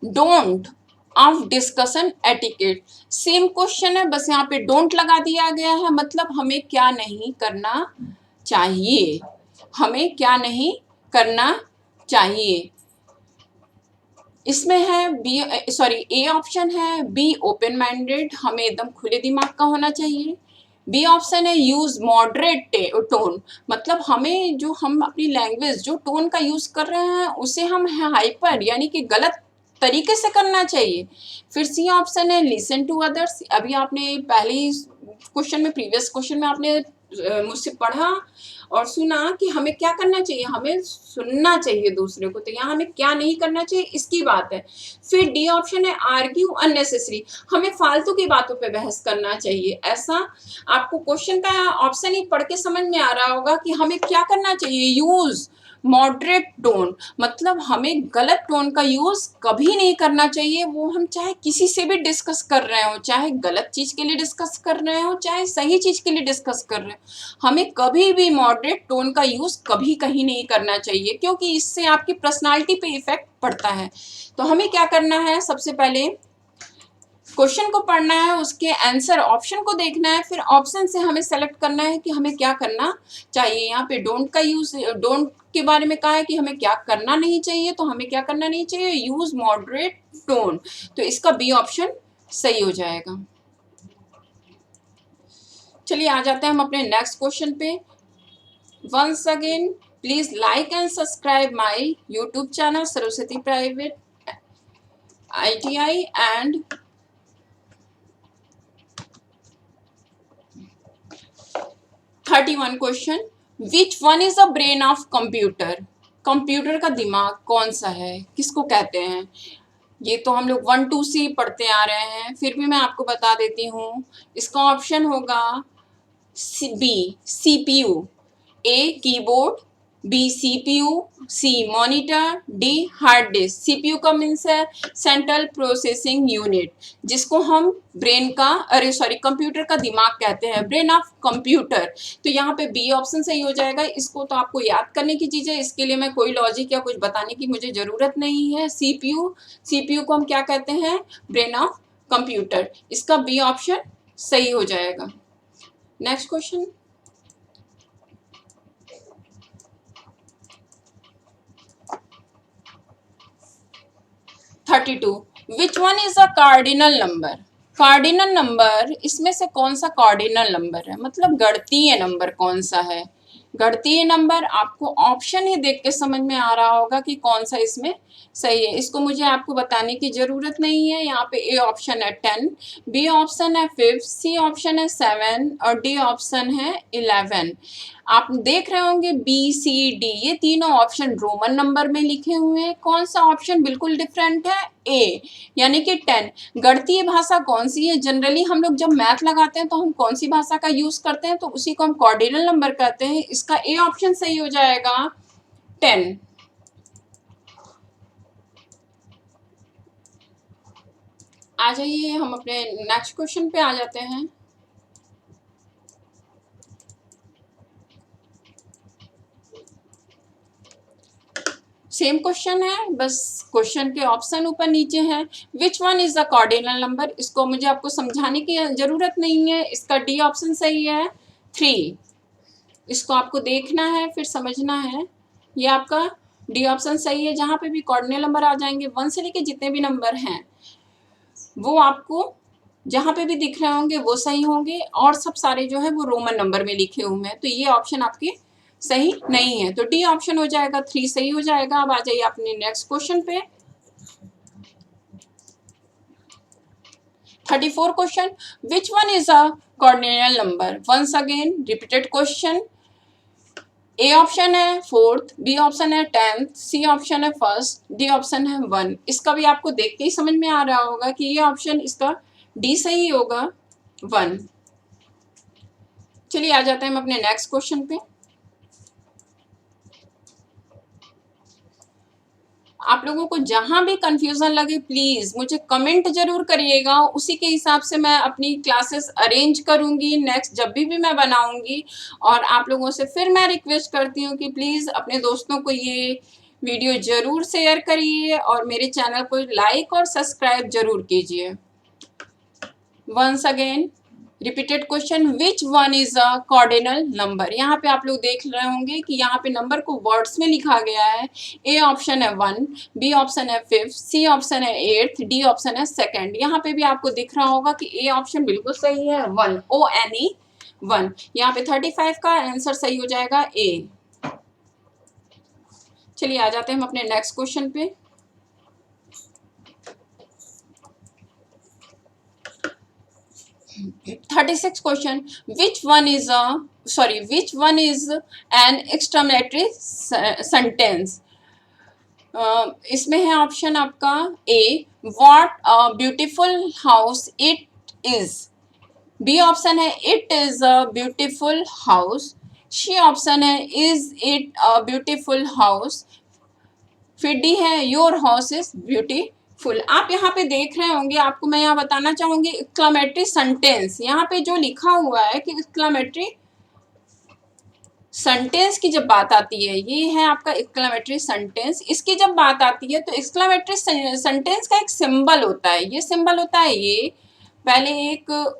don't of discussion etiquette? Same question है, बस यहाँ पे डोंट लगा दिया गया है, मतलब हमें क्या नहीं करना चाहिए, हमें क्या नहीं करना चाहिए। इसमें है ए ऑप्शन है बी ओपन माइंडेड, हमें एकदम खुले दिमाग का होना चाहिए। बी ऑप्शन है यूज मॉडरेट टोन, मतलब हमें जो हम अपनी लैंग्वेज जो टोन का यूज कर रहे हैं उसे हम हाइपर यानी कि गलत तरीके से करना चाहिए। फिर सी ऑप्शन है लिसन टू अदर्स, अभी आपने पहले ही क्वेश्चन में प्रीवियस क्वेश्चन में आपने मुझसे पढ़ा और सुना कि हमें क्या करना चाहिए, हमें सुनना चाहिए दूसरे को। तो यहाँ हमें क्या नहीं करना चाहिए इसकी बात है। फिर डी ऑप्शन है आर्ग्यू अननेसेसरी, हमें फालतू की बातों पे बहस करना चाहिए। ऐसा आपको क्वेश्चन का ऑप्शन ही पढ़ के समझ में आ रहा होगा कि हमें क्या करना चाहिए। यूज मॉडरेट टोन, मतलब हमें गलत टोन का यूज कभी नहीं करना चाहिए। वो हम चाहे किसी से भी डिस्कस कर रहे हो, चाहे गलत चीज के लिए डिस्कस कर रहे हो चाहे सही चीज के लिए डिस्कस कर रहे हो, हमें कभी भी मॉडरेट टोन का यूज कभी कहीं नहीं करना चाहिए, क्योंकि इससे आपकी पर्सनालिटी पे इफेक्ट पड़ता है। तो हमें क्या करना है, सबसे पहले क्वेश्चन को पढ़ना है, उसके आंसर ऑप्शन को देखना है, फिर ऑप्शन से हमें सेलेक्ट करना है कि हमें क्या करना चाहिए। यहाँ पे डोंट का यूज, डोंट के बारे में कहा है कि हमें क्या करना नहीं चाहिए, तो हमें क्या करना नहीं चाहिए, यूज मॉडरेट टोन। तो इसका बी ऑप्शन सही हो जाएगा। चलिए आ जाते हैं हम अपने नेक्स्ट क्वेश्चन पे। Once again please like and subscribe my YouTube channel Saraswati private ITI and 31 question, which one is the brain of computer? Computer का दिमाग कौन सा है, किसको कहते हैं? ये तो हम लोग 1 2 से पढ़ते आ रहे हैं, फिर भी मैं आपको बता देती हूँ। इसका ऑप्शन होगा B CPU, A keyboard, B CPU, C monitor, D hard disk. CPU का मीन्स है सेंट्रल प्रोसेसिंग यूनिट, जिसको हम ब्रेन का कंप्यूटर का दिमाग कहते हैं, ब्रेन ऑफ कंप्यूटर। तो यहाँ पे बी ऑप्शन सही हो जाएगा। इसको तो आपको याद करने की चीज़ है, इसके लिए मैं कोई लॉजिक या कुछ बताने की मुझे ज़रूरत नहीं है। सीपीयू को हम क्या कहते हैं? Brain of computer. इसका बी ऑप्शन सही हो जाएगा। Next question, 32, which one is a cardinal number? Cardinal number, इसमें से कौन सा कार्डिनल नंबर है, मतलब गणितीय नंबर कौन सा है? गणितीय नंबर आपको ऑप्शन ही देख के समझ में आ रहा होगा कि कौन सा इसमें सही है। इसको मुझे आपको बताने की जरूरत नहीं है। यहाँ पे ए ऑप्शन है 10, बी ऑप्शन है 5, सी ऑप्शन है 7 और डी ऑप्शन है 11। आप देख रहे होंगे बी सी डी ये तीनों ऑप्शन रोमन नंबर में लिखे हुए हैं। कौन सा ऑप्शन बिल्कुल डिफरेंट है? ए, यानी कि 10। गणितीय भाषा कौन सी है? जनरली हम लोग जब मैथ लगाते हैं तो हम कौन सी भाषा का यूज करते हैं? तो उसी को हम कॉर्डिनल नंबर कहते हैं। इसका ए ऑप्शन सही हो जाएगा 10। आ जाइए, हम अपने नेक्स्ट क्वेश्चन पे आ जाते हैं। सेम क्वेश्चन है, बस क्वेश्चन के ऑप्शन ऊपर नीचे हैं। विच one is the cardinal number? इसको मुझे आपको समझाने की जरूरत नहीं है। इसका डी ऑप्शन सही है 3। इसको आपको देखना है फिर समझना है। ये आपका डी ऑप्शन सही है। जहाँ पे भी कार्डिनल नंबर आ जाएंगे 1 से लेके जितने भी नंबर हैं वो आपको जहाँ पे भी दिख रहे होंगे वो सही होंगे, और सब सारे जो है वो रोमन नंबर में लिखे हुए हैं। तो ये ऑप्शन आपके सही नहीं है, तो डी ऑप्शन हो जाएगा 3 सही हो जाएगा। अब आ जाइए अपने नेक्स्ट क्वेश्चन पे। 34 question, which one is a cardinal number? Once again repeated question. A option है 4th, बी ऑप्शन है 10th, सी ऑप्शन है 1st, डी ऑप्शन है 1। इसका भी आपको देख के ही समझ में आ रहा होगा कि ये ऑप्शन इसका डी सही होगा 1। चलिए आ जाते हैं हम अपने नेक्स्ट क्वेश्चन पे। आप लोगों को जहां भी कंफ्यूजन लगे प्लीज मुझे कमेंट जरूर करिएगा, उसी के हिसाब से मैं अपनी क्लासेस अरेंज करूंगी नेक्स्ट जब भी मैं बनाऊंगी। और आप लोगों से फिर मैं रिक्वेस्ट करती हूँ कि प्लीज अपने दोस्तों को ये वीडियो जरूर शेयर करिए और मेरे चैनल को लाइक और सब्सक्राइब जरूर कीजिए। Once again repeated question, which one is a cardinal number? यहाँ पे आप लोग देख रहे होंगे कि यहाँ पे नंबर को वर्ड्स में लिखा गया है। ए ऑप्शन है 1, बी ऑप्शन है 5, सी ऑप्शन है 8th, डी ऑप्शन है 2nd। यहाँ पे भी आपको दिख रहा होगा कि ए ऑप्शन बिल्कुल सही है 1, ONE 1। यहाँ पे 35 का आंसर सही हो जाएगा ए। चलिए आ जाते हैं हम अपने नेक्स्ट क्वेश्चन पे। 36 question, which one is an exclamatory sentence? इसमें है ऑप्शन आपका A, what a beautiful house it is, B option है it is a beautiful house, C option है is it a beautiful house, फिर D है your house is beautiful. आप यहाँ पे देख रहे होंगे, आपको मैं यहाँ बताना चाहूंगी एक्सक्लेमेटरी सेंटेंस। यहाँ पे जो लिखा हुआ है कि एक्सक्लेमेटरी सेंटेंस की जब बात आती है, ये है आपका एक्सक्लेमेटरी सेंटेंस। इसकी जब बात आती है तो एक्सक्लेमेटरी सेंटेंस का एक सिंबल होता है। ये सिंबल होता है ये, पहले एक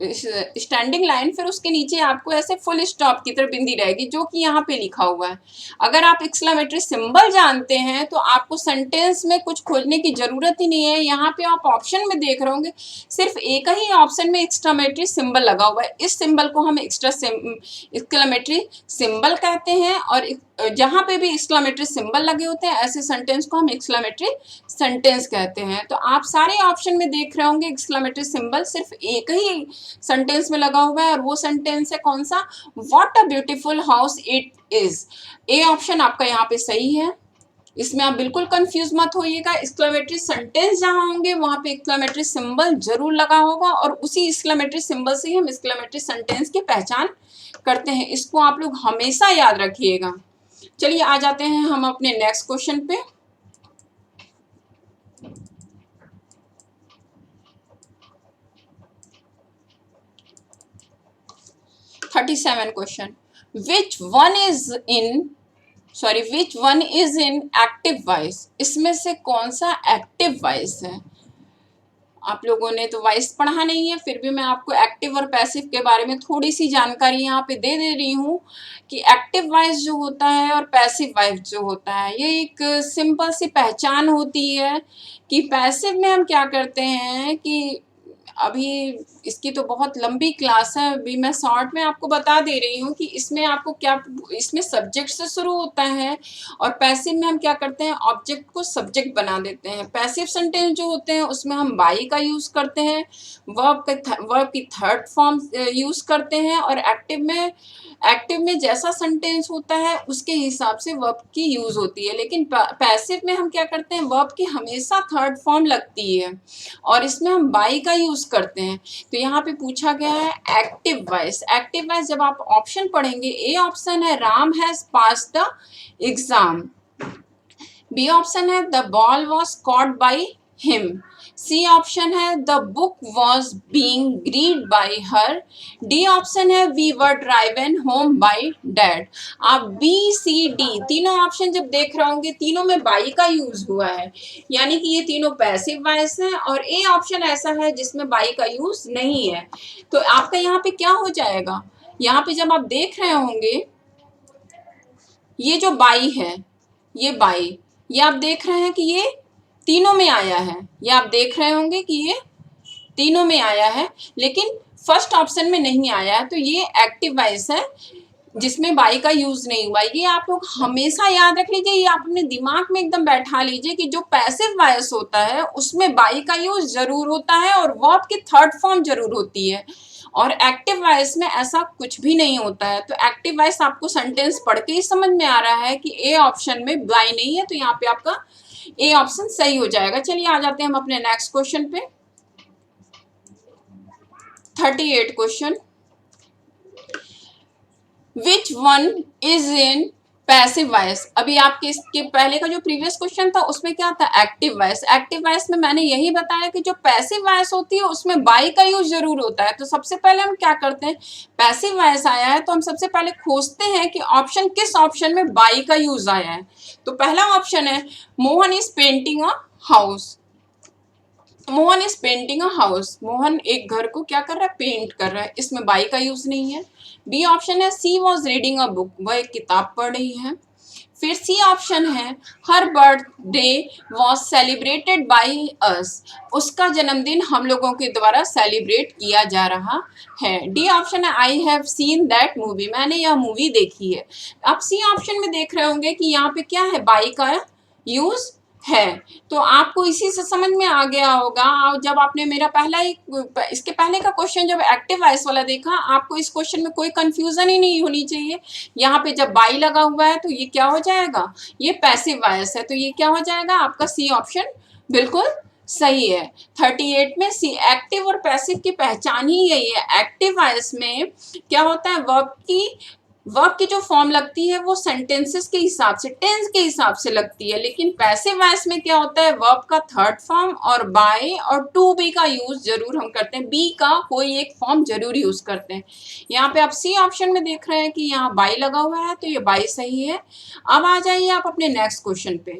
स्टैंडिंग लाइन, फिर उसके नीचे आपको ऐसे फुल स्टॉप की तरह बिंदी रहेगी जो कि यहाँ पे लिखा हुआ है। अगर आप एक्सक्लेमेटरी सिंबल जानते हैं तो आपको सेंटेंस में कुछ खोजने की जरूरत ही नहीं है। यहाँ पे आप ऑप्शन में देख रहे होंगे सिर्फ एक ही ऑप्शन में एक्सक्लेमेटरी सिंबल लगा हुआ है। इस सिंबल को हम एक्सक्लेमेटरी सिंबल कहते हैं और जहां पे भी एक्सक्लेमेटरी सिंबल लगे होते हैं ऐसे सेंटेंस को हम एक्सक्लेमेटरी सेंटेंस कहते हैं। तो आप सारे ऑप्शन में देख रहे होंगे एक्सक्लेमेटरी सिंबल सिर्फ एक ही सेंटेंस में लगा हुआ है और वो सेंटेंस है कौन सा, what a beautiful house it is. A option आपका यहाँ पे सही है, इसमें आप बिल्कुल कंफ्यूज मत होइएगा। एक्सक्लेमेटरी सेंटेंस जहां होंगे वहां पे एक्सक्लेमेटरी सिंबल जरूर लगा होगा और उसी एक्सक्लेमेटरी सिंबल से ही हम एक्सक्लेमेटरी सेंटेंस की पहचान करते हैं, इसको आप लोग हमेशा याद रखिएगा। चलिए आ जाते हैं हम अपने नेक्स्ट क्वेश्चन पे। Question, which one is in active voice. इसमें से कौन सा एक्टिव वॉइस है। आप लोगों ने तो वॉइस पढ़ा नहीं है, फिर भी मैं आपको एक्टिव और पैसिव के बारे में थोड़ी सी जानकारी यहाँ पे दे रही हूँ कि एक्टिव वॉइस जो होता है और पैसिव वॉइस जो होता है ये एक सिंपल सी पहचान होती है कि पैसिव में हम क्या करते हैं कि अभी इसकी तो बहुत लंबी क्लास है, अभी मैं शॉर्ट में आपको बता दे रही हूँ कि इसमें आपको क्या, इसमें सब्जेक्ट से शुरू होता है और पैसिव में हम क्या करते हैं ऑब्जेक्ट को सब्जेक्ट बना देते हैं। पैसिव सेंटेंस जो होते हैं उसमें हम बाई का यूज करते हैं, वर्ब की थर्ड फॉर्म यूज करते हैं और एक्टिव में जैसा सेंटेंस होता है उसके हिसाब से वर्ब की यूज होती है। लेकिन पैसिव में हम क्या करते हैं वर्ब की हमेशा थर्ड फॉर्म लगती है और इसमें हम बाई का यूज करते हैं। तो यहाँ पे पूछा गया है एक्टिव वॉइस। एक्टिव वॉइस जब आप ऑप्शन पढ़ेंगे, ए ऑप्शन है Ram has pass the exam, B option है the ball was caught by him, C option है the book was being read by her, D option है we were driven home by dad. आप B C D तीनों option जब देख रहे होंगे तीनों में बाई का यूज हुआ है, यानी कि ये तीनों पैसिव वॉइस हैं और ए ऑप्शन ऐसा है जिसमें बाई का यूज नहीं है। तो आपका यहाँ पे क्या हो जाएगा, यहाँ पे जब आप देख रहे होंगे ये जो बाई है, ये बाई, ये आप देख रहे हैं कि ये तीनों में आया है, ये आप देख रहे होंगे कि ये तीनों में आया है लेकिन फर्स्ट ऑप्शन में नहीं आया है। तो ये एक्टिव वॉइस है जिसमें बाई का यूज नहीं हुआ। ये आप लोग हमेशा याद रख लीजिए, ये आप अपने दिमाग में एकदम बैठा लीजिए कि जो पैसिव वॉइस होता है उसमें बाई का यूज जरूर होता है और वर्ब की थर्ड फॉर्म जरूर होती है और एक्टिव वॉइस में ऐसा कुछ भी नहीं होता है। तो एक्टिव वॉइस आपको सेंटेंस पढ़ के ही समझ में आ रहा है कि ए ऑप्शन में बाई नहीं है, तो यहाँ पे आपका ए ऑप्शन सही हो जाएगा। चलिए आ जाते हैं हम अपने नेक्स्ट क्वेश्चन पे। 38 question, which one is in passive voice. अभी आपके इसके पहले का जो प्रीवियस क्वेश्चन था उसमें क्या था एक्टिव वॉइस। एक्टिव वॉइस में मैंने यही बताया कि जो पैसिव वॉइस होती है उसमें बाई का यूज जरूर होता है। तो सबसे पहले हम क्या करते हैं, पैसिव वॉइस आया है तो हम सबसे पहले खोजते हैं कि ऑप्शन किस ऑप्शन में बाई का यूज आया है। तो पहला ऑप्शन है Mohan is painting a house, Mohan is painting a house, Mohan एक घर को क्या कर रहा है पेंट कर रहा है, इसमें बाई का यूज नहीं है। बी ऑप्शन है सी वॉज रीडिंग अ बुक, वह एक किताब पढ़ रही है। फिर सी ऑप्शन है her birthday was celebrated by us, उसका जन्मदिन हम लोगों के द्वारा सेलिब्रेट किया जा रहा है। डी ऑप्शन है I have seen that movie, मैंने यह मूवी देखी है। आप सी ऑप्शन में देख रहे होंगे कि यहाँ पे क्या है बाई का यूज है। तो आपको इसी से समझ में आ गया होगा जब आपने मेरा इसके पहले का क्वेश्चन जब एक्टिव वॉइस वाला देखा, आपको इस क्वेश्चन में कोई कंफ्यूजन ही नहीं होनी चाहिए। यहाँ पे जब बाई लगा हुआ है तो ये क्या हो जाएगा, ये पैसिव वॉइस है, तो ये क्या हो जाएगा आपका सी ऑप्शन बिल्कुल सही है। 38 में सी एक्टिव और पैसिव की पहचान ही यही है। एक्टिव वॉइस में क्या होता है वर्ब की जो फॉर्म लगती है वो सेंटेंसेस के हिसाब से टेंस के हिसाब से लगती है, लेकिन पैसिव वॉइस में क्या होता है वर्ब का थर्ड फॉर्म और बाय और टू बी का यूज जरूर हम करते हैं, बी का कोई एक फॉर्म जरूर यूज करते हैं। यहाँ पे आप सी ऑप्शन में देख रहे हैं कि यहाँ बाई लगा हुआ है तो ये बाई सही है। अब आ जाइए आप अपने नेक्स्ट क्वेश्चन पे।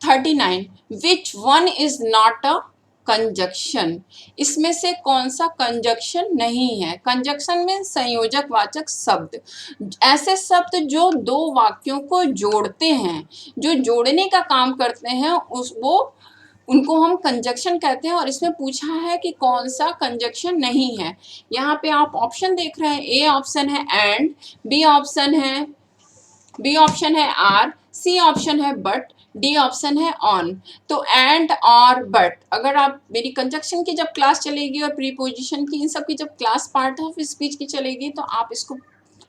39 विच one is not a conjunction, इसमें से कौन सा कंजक्शन नहीं है। कंजक्शन में संयोजक वाचक शब्द, ऐसे शब्द जो दो वाक्यों को जोड़ते हैं, जो जोड़ने का काम करते हैं उनको हम कंजक्शन कहते हैं। और इसमें पूछा है कि कौन सा कंजक्शन नहीं है। यहाँ पे आप ऑप्शन देख रहे हैं, ए ऑप्शन है एंड, बी ऑप्शन है आर, सी ऑप्शन है बट, डी ऑप्शन है ऑन। तो एंड और बट, अगर आप मेरी कंजक्शन की जब क्लास चलेगी और प्रीपोजिशन की, इन सब की जब क्लास पार्ट ऑफ स्पीच की चलेगी, तो आप इसको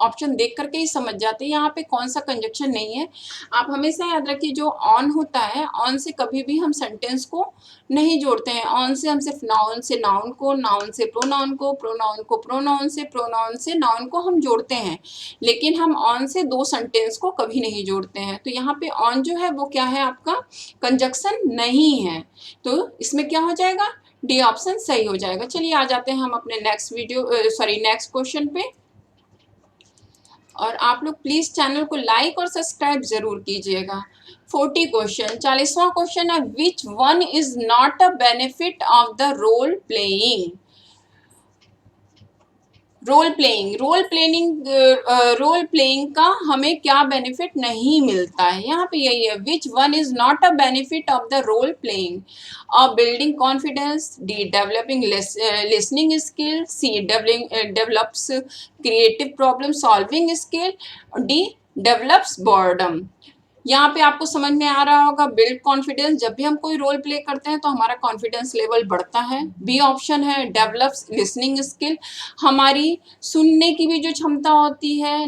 ऑप्शन देख करके ही समझ जाते हैं यहाँ पे कौन सा कंजक्शन नहीं है। आप हमेशा याद रखिए, जो ऑन होता है, ऑन से कभी भी हम सेंटेंस को नहीं जोड़ते हैं। ऑन से हम सिर्फ नाउन से नाउन को, नाउन से प्रोनाउन को, प्रोनाउन को प्रोनाउन से, प्रोनाउन से नाउन को हम जोड़ते हैं, लेकिन हम ऑन से दो सेंटेंस को कभी नहीं जोड़ते हैं। तो यहाँ पे ऑन जो है वो क्या है, आपका कंजक्शन नहीं है। तो इसमें क्या हो जाएगा, डी ऑप्शन सही हो जाएगा। चलिए आ जाते हैं हम अपने नेक्स्ट क्वेश्चन पे। और आप लोग प्लीज चैनल को लाइक और सब्सक्राइब जरूर कीजिएगा। 40 क्वेश्चन, 40वां क्वेश्चन है, which one is not a benefit of the role playing. Role playing का हमें क्या बेनिफिट नहीं मिलता है, यहाँ पे यही है, which one is not a benefit of the role playing. Building confidence, D developing listening skill, C develops creative problem solving skill, D develops boredom. यहाँ पे आपको समझ में आ रहा होगा, बिल्ड कॉन्फिडेंस, जब भी हम कोई रोल प्ले करते हैं तो हमारा कॉन्फिडेंस लेवल बढ़ता है। बी ऑप्शन है डेवलप्स लिसनिंग स्किल, हमारी सुनने की भी जो क्षमता होती है,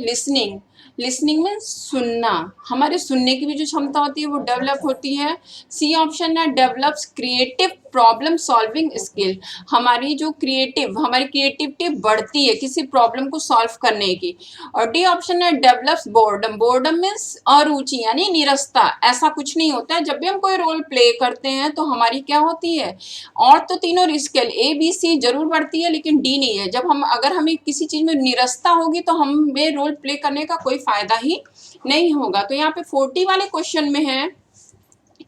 लिसनिंग में सुनना, हमारे सुनने की भी जो क्षमता होती है वो डेवलप होती है। सी ऑप्शन है develops creative problem solving skill, हमारी क्रिएटिविटी बढ़ती है किसी प्रॉब्लम को सॉल्व करने की। और डी ऑप्शन है डेवलप्स बोर्डम मीन्स अरुचि यानी निरस्ता। ऐसा कुछ नहीं होता है, जब भी हम कोई रोल प्ले करते हैं तो हमारी क्या होती है, और तो तीनों स्किल ए बी सी जरूर बढ़ती है, लेकिन डी नहीं है। अगर हमें किसी चीज में निरस्ता होगी तो हमें रोल प्ले करने का कोई फायदा ही नहीं होगा। तो यहाँ पे 40 वाले क्वेश्चन में है,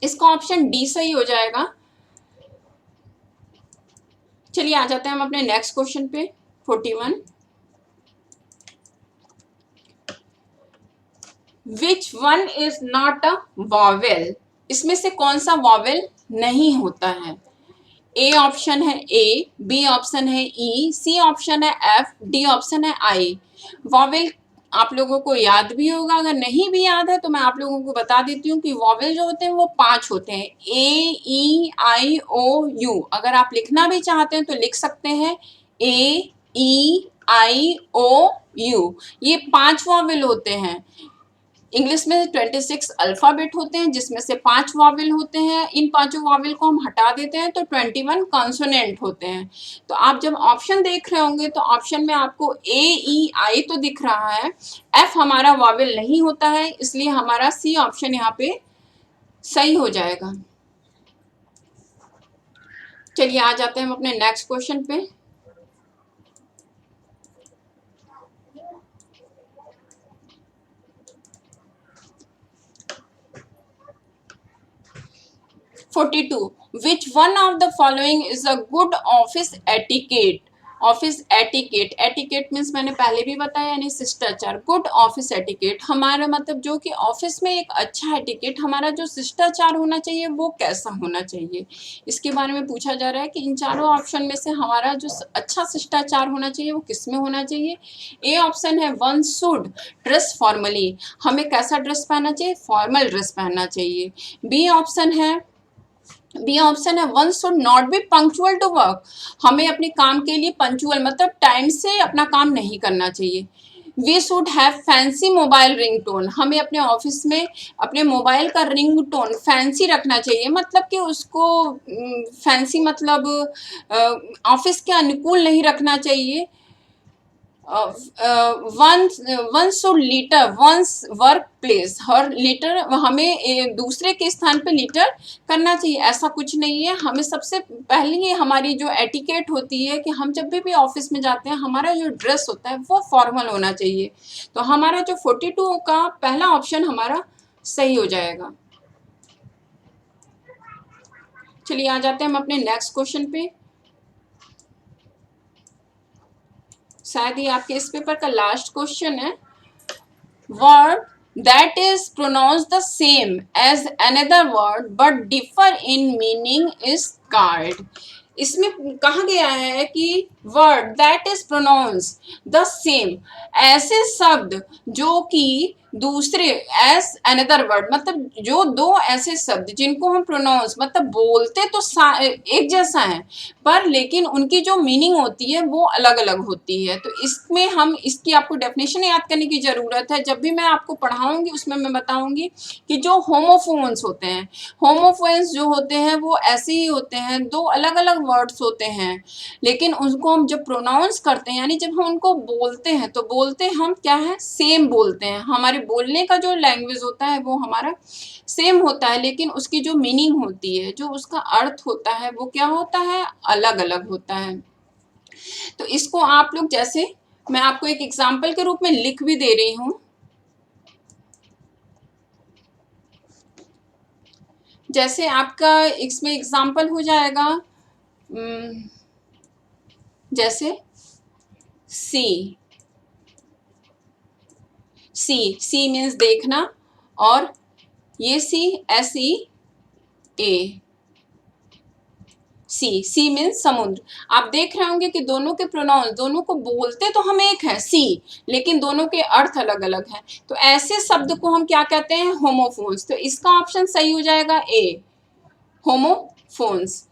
इसका ऑप्शन डी सही हो जाएगा। चलिए आ जाते हैं हम अपने नेक्स्ट क्वेश्चन पे, 41। विच one is not a vowel, इसमें से कौन सा वॉवेल नहीं होता है। ए ऑप्शन है ए, बी ऑप्शन है ई, सी ऑप्शन है एफ, डी ऑप्शन है आई। वॉवेल आप लोगों को याद भी होगा, अगर नहीं भी याद है तो मैं आप लोगों को बता देती हूँ कि वॉवेल जो होते हैं वो 5 होते हैं, ए ई आई ओ यू। अगर आप लिखना भी चाहते हैं तो लिख सकते हैं ए ई आई ओ यू, ये 5 वॉवेल होते हैं। इंग्लिश में 26 अल्फाबेट होते हैं, जिसमें से 5 वावेल होते हैं। इन 5 वावेल को हम हटा देते हैं तो 21 कॉन्सोनेंट होते हैं। तो आप जब ऑप्शन देख रहे होंगे तो ऑप्शन में आपको ए ई आई तो दिख रहा है, एफ हमारा वावेल नहीं होता है, इसलिए हमारा सी ऑप्शन यहाँ पे सही हो जाएगा। चलिए आ जाते हैं हम अपने नेक्स्ट क्वेश्चन पे। Which one of the following is a good office etiquette? Office etiquette, etiquette means मैंने पहले भी बताया यानी शिष्टाचार। गुड ऑफिस एटिकेट हमारा मतलब जो कि ऑफिस में एक अच्छा एटिकेट, हमारा जो शिष्टाचार होना चाहिए वो कैसा होना चाहिए, इसके बारे में पूछा जा रहा है कि इन चारों ऑप्शन में से हमारा जो अच्छा शिष्टाचार होना चाहिए वो किस में होना चाहिए। ए ऑप्शन है वन शुड ड्रेस फॉर्मली, हमें कैसा ड्रेस पहनना चाहिए, फॉर्मल ड्रेस पहनना चाहिए। बी ऑप्शन है one should not be punctual to work, हमें अपने काम के लिए पंक्चुअल मतलब टाइम से अपना काम नहीं करना चाहिए। We should have fancy mobile ring tone, हमें अपने ऑफिस में अपने मोबाइल का रिंग टोन फैंसी रखना चाहिए, मतलब कि उसको फैंसी मतलब ऑफिस के अनुकूल नहीं रखना चाहिए। One should litter one's work place, हर लीटर हमें दूसरे के स्थान पे लीटर करना चाहिए, ऐसा कुछ नहीं है। हमें सबसे पहले हमारी जो एटिकेट होती है कि हम जब भी ऑफिस में जाते हैं हमारा जो ड्रेस होता है वो फॉर्मल होना चाहिए। तो हमारा जो 42 का पहला ऑप्शन हमारा सही हो जाएगा। चलिए आ जाते हैं हम अपने नेक्स्ट क्वेश्चन पे, शायद ये आपके इस पेपर का लास्ट क्वेश्चन है। Word that is pronounced the same as another word but differ in meaning is called. इसमें कहा गया है कि word that is pronounce the same, ऐसे शब्द जो कि दूसरे एज अनदर वर्ड, मतलब जो दो ऐसे शब्द जिनको हम प्रोनाउंस मतलब बोलते तो एक जैसा है, पर लेकिन उनकी जो मीनिंग होती है वो अलग अलग होती है। तो इसमें हम इसकी आपको डेफिनेशन याद करने की ज़रूरत है। जब भी मैं आपको पढ़ाऊंगी उसमें मैं बताऊंगी कि जो होमोफोन्स होते हैं, होमोफोन्स जो होते हैं वो ऐसे ही होते हैं, दो अलग अलग वर्ड्स होते हैं, लेकिन उनको हम जब प्रोनाउंस करते हैं यानी जब हम उनको बोलते हैं तो बोलते हम क्या है, सेम बोलते हैं। हमारे बोलने का जो लैंग्वेज होता है वो हमारा सेम होता है, लेकिन उसकी जो मीनिंग होती है, जो उसका अर्थ होता है वो क्या होता है, अलग अलग होता है। तो इसको आप लोग, जैसे मैं आपको एक एग्जाम्पल के रूप में लिख भी दे रही हूँ, जैसे आपका इसमें एग्जाम्पल हो जाएगा जैसे सी, सी सी मीन्स देखना, और ये सी SEA, सी मीन्स समुद्र। आप देख रहे होंगे कि दोनों के प्रोनाउंस, दोनों को बोलते तो हम एक है सी, लेकिन दोनों के अर्थ अलग अलग हैं। तो ऐसे शब्द को हम क्या कहते हैं, होमोफोन्स। तो इसका ऑप्शन सही हो जाएगा ए, होमोफोन्स।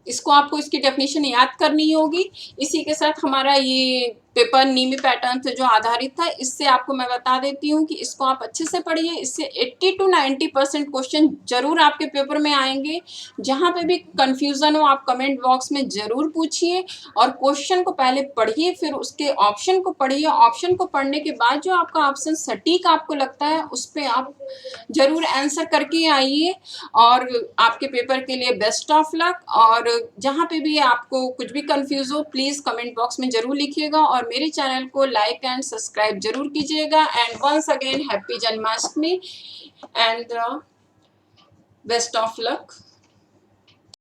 इसको आपको इसकी डेफिनेशन याद करनी होगी। इसी के साथ हमारा ये पेपर नीमी पैटर्न से जो आधारित था, इससे आपको मैं बता देती हूँ कि इसको आप अच्छे से पढ़िए। इससे 80 to 90% क्वेश्चन जरूर आपके पेपर में आएंगे। जहाँ पे भी कंफ्यूजन हो आप कमेंट बॉक्स में जरूर पूछिए, और क्वेश्चन को पहले पढ़िए, फिर उसके ऑप्शन को पढ़िए। ऑप्शन को पढ़ने के बाद जो आपका ऑप्शन सटीक आपको लगता है उस पर आप जरूर आंसर करके आइए। और आपके पेपर के लिए बेस्ट ऑफ लक। और जहाँ पे भी आपको कुछ भी कंफ्यूज हो प्लीज़ कमेंट बॉक्स में ज़रूर लिखिएगा, और मेरे चैनल को लाइक एंड सब्सक्राइब जरूर कीजिएगा। And once again happy Janmashtami and best of luck.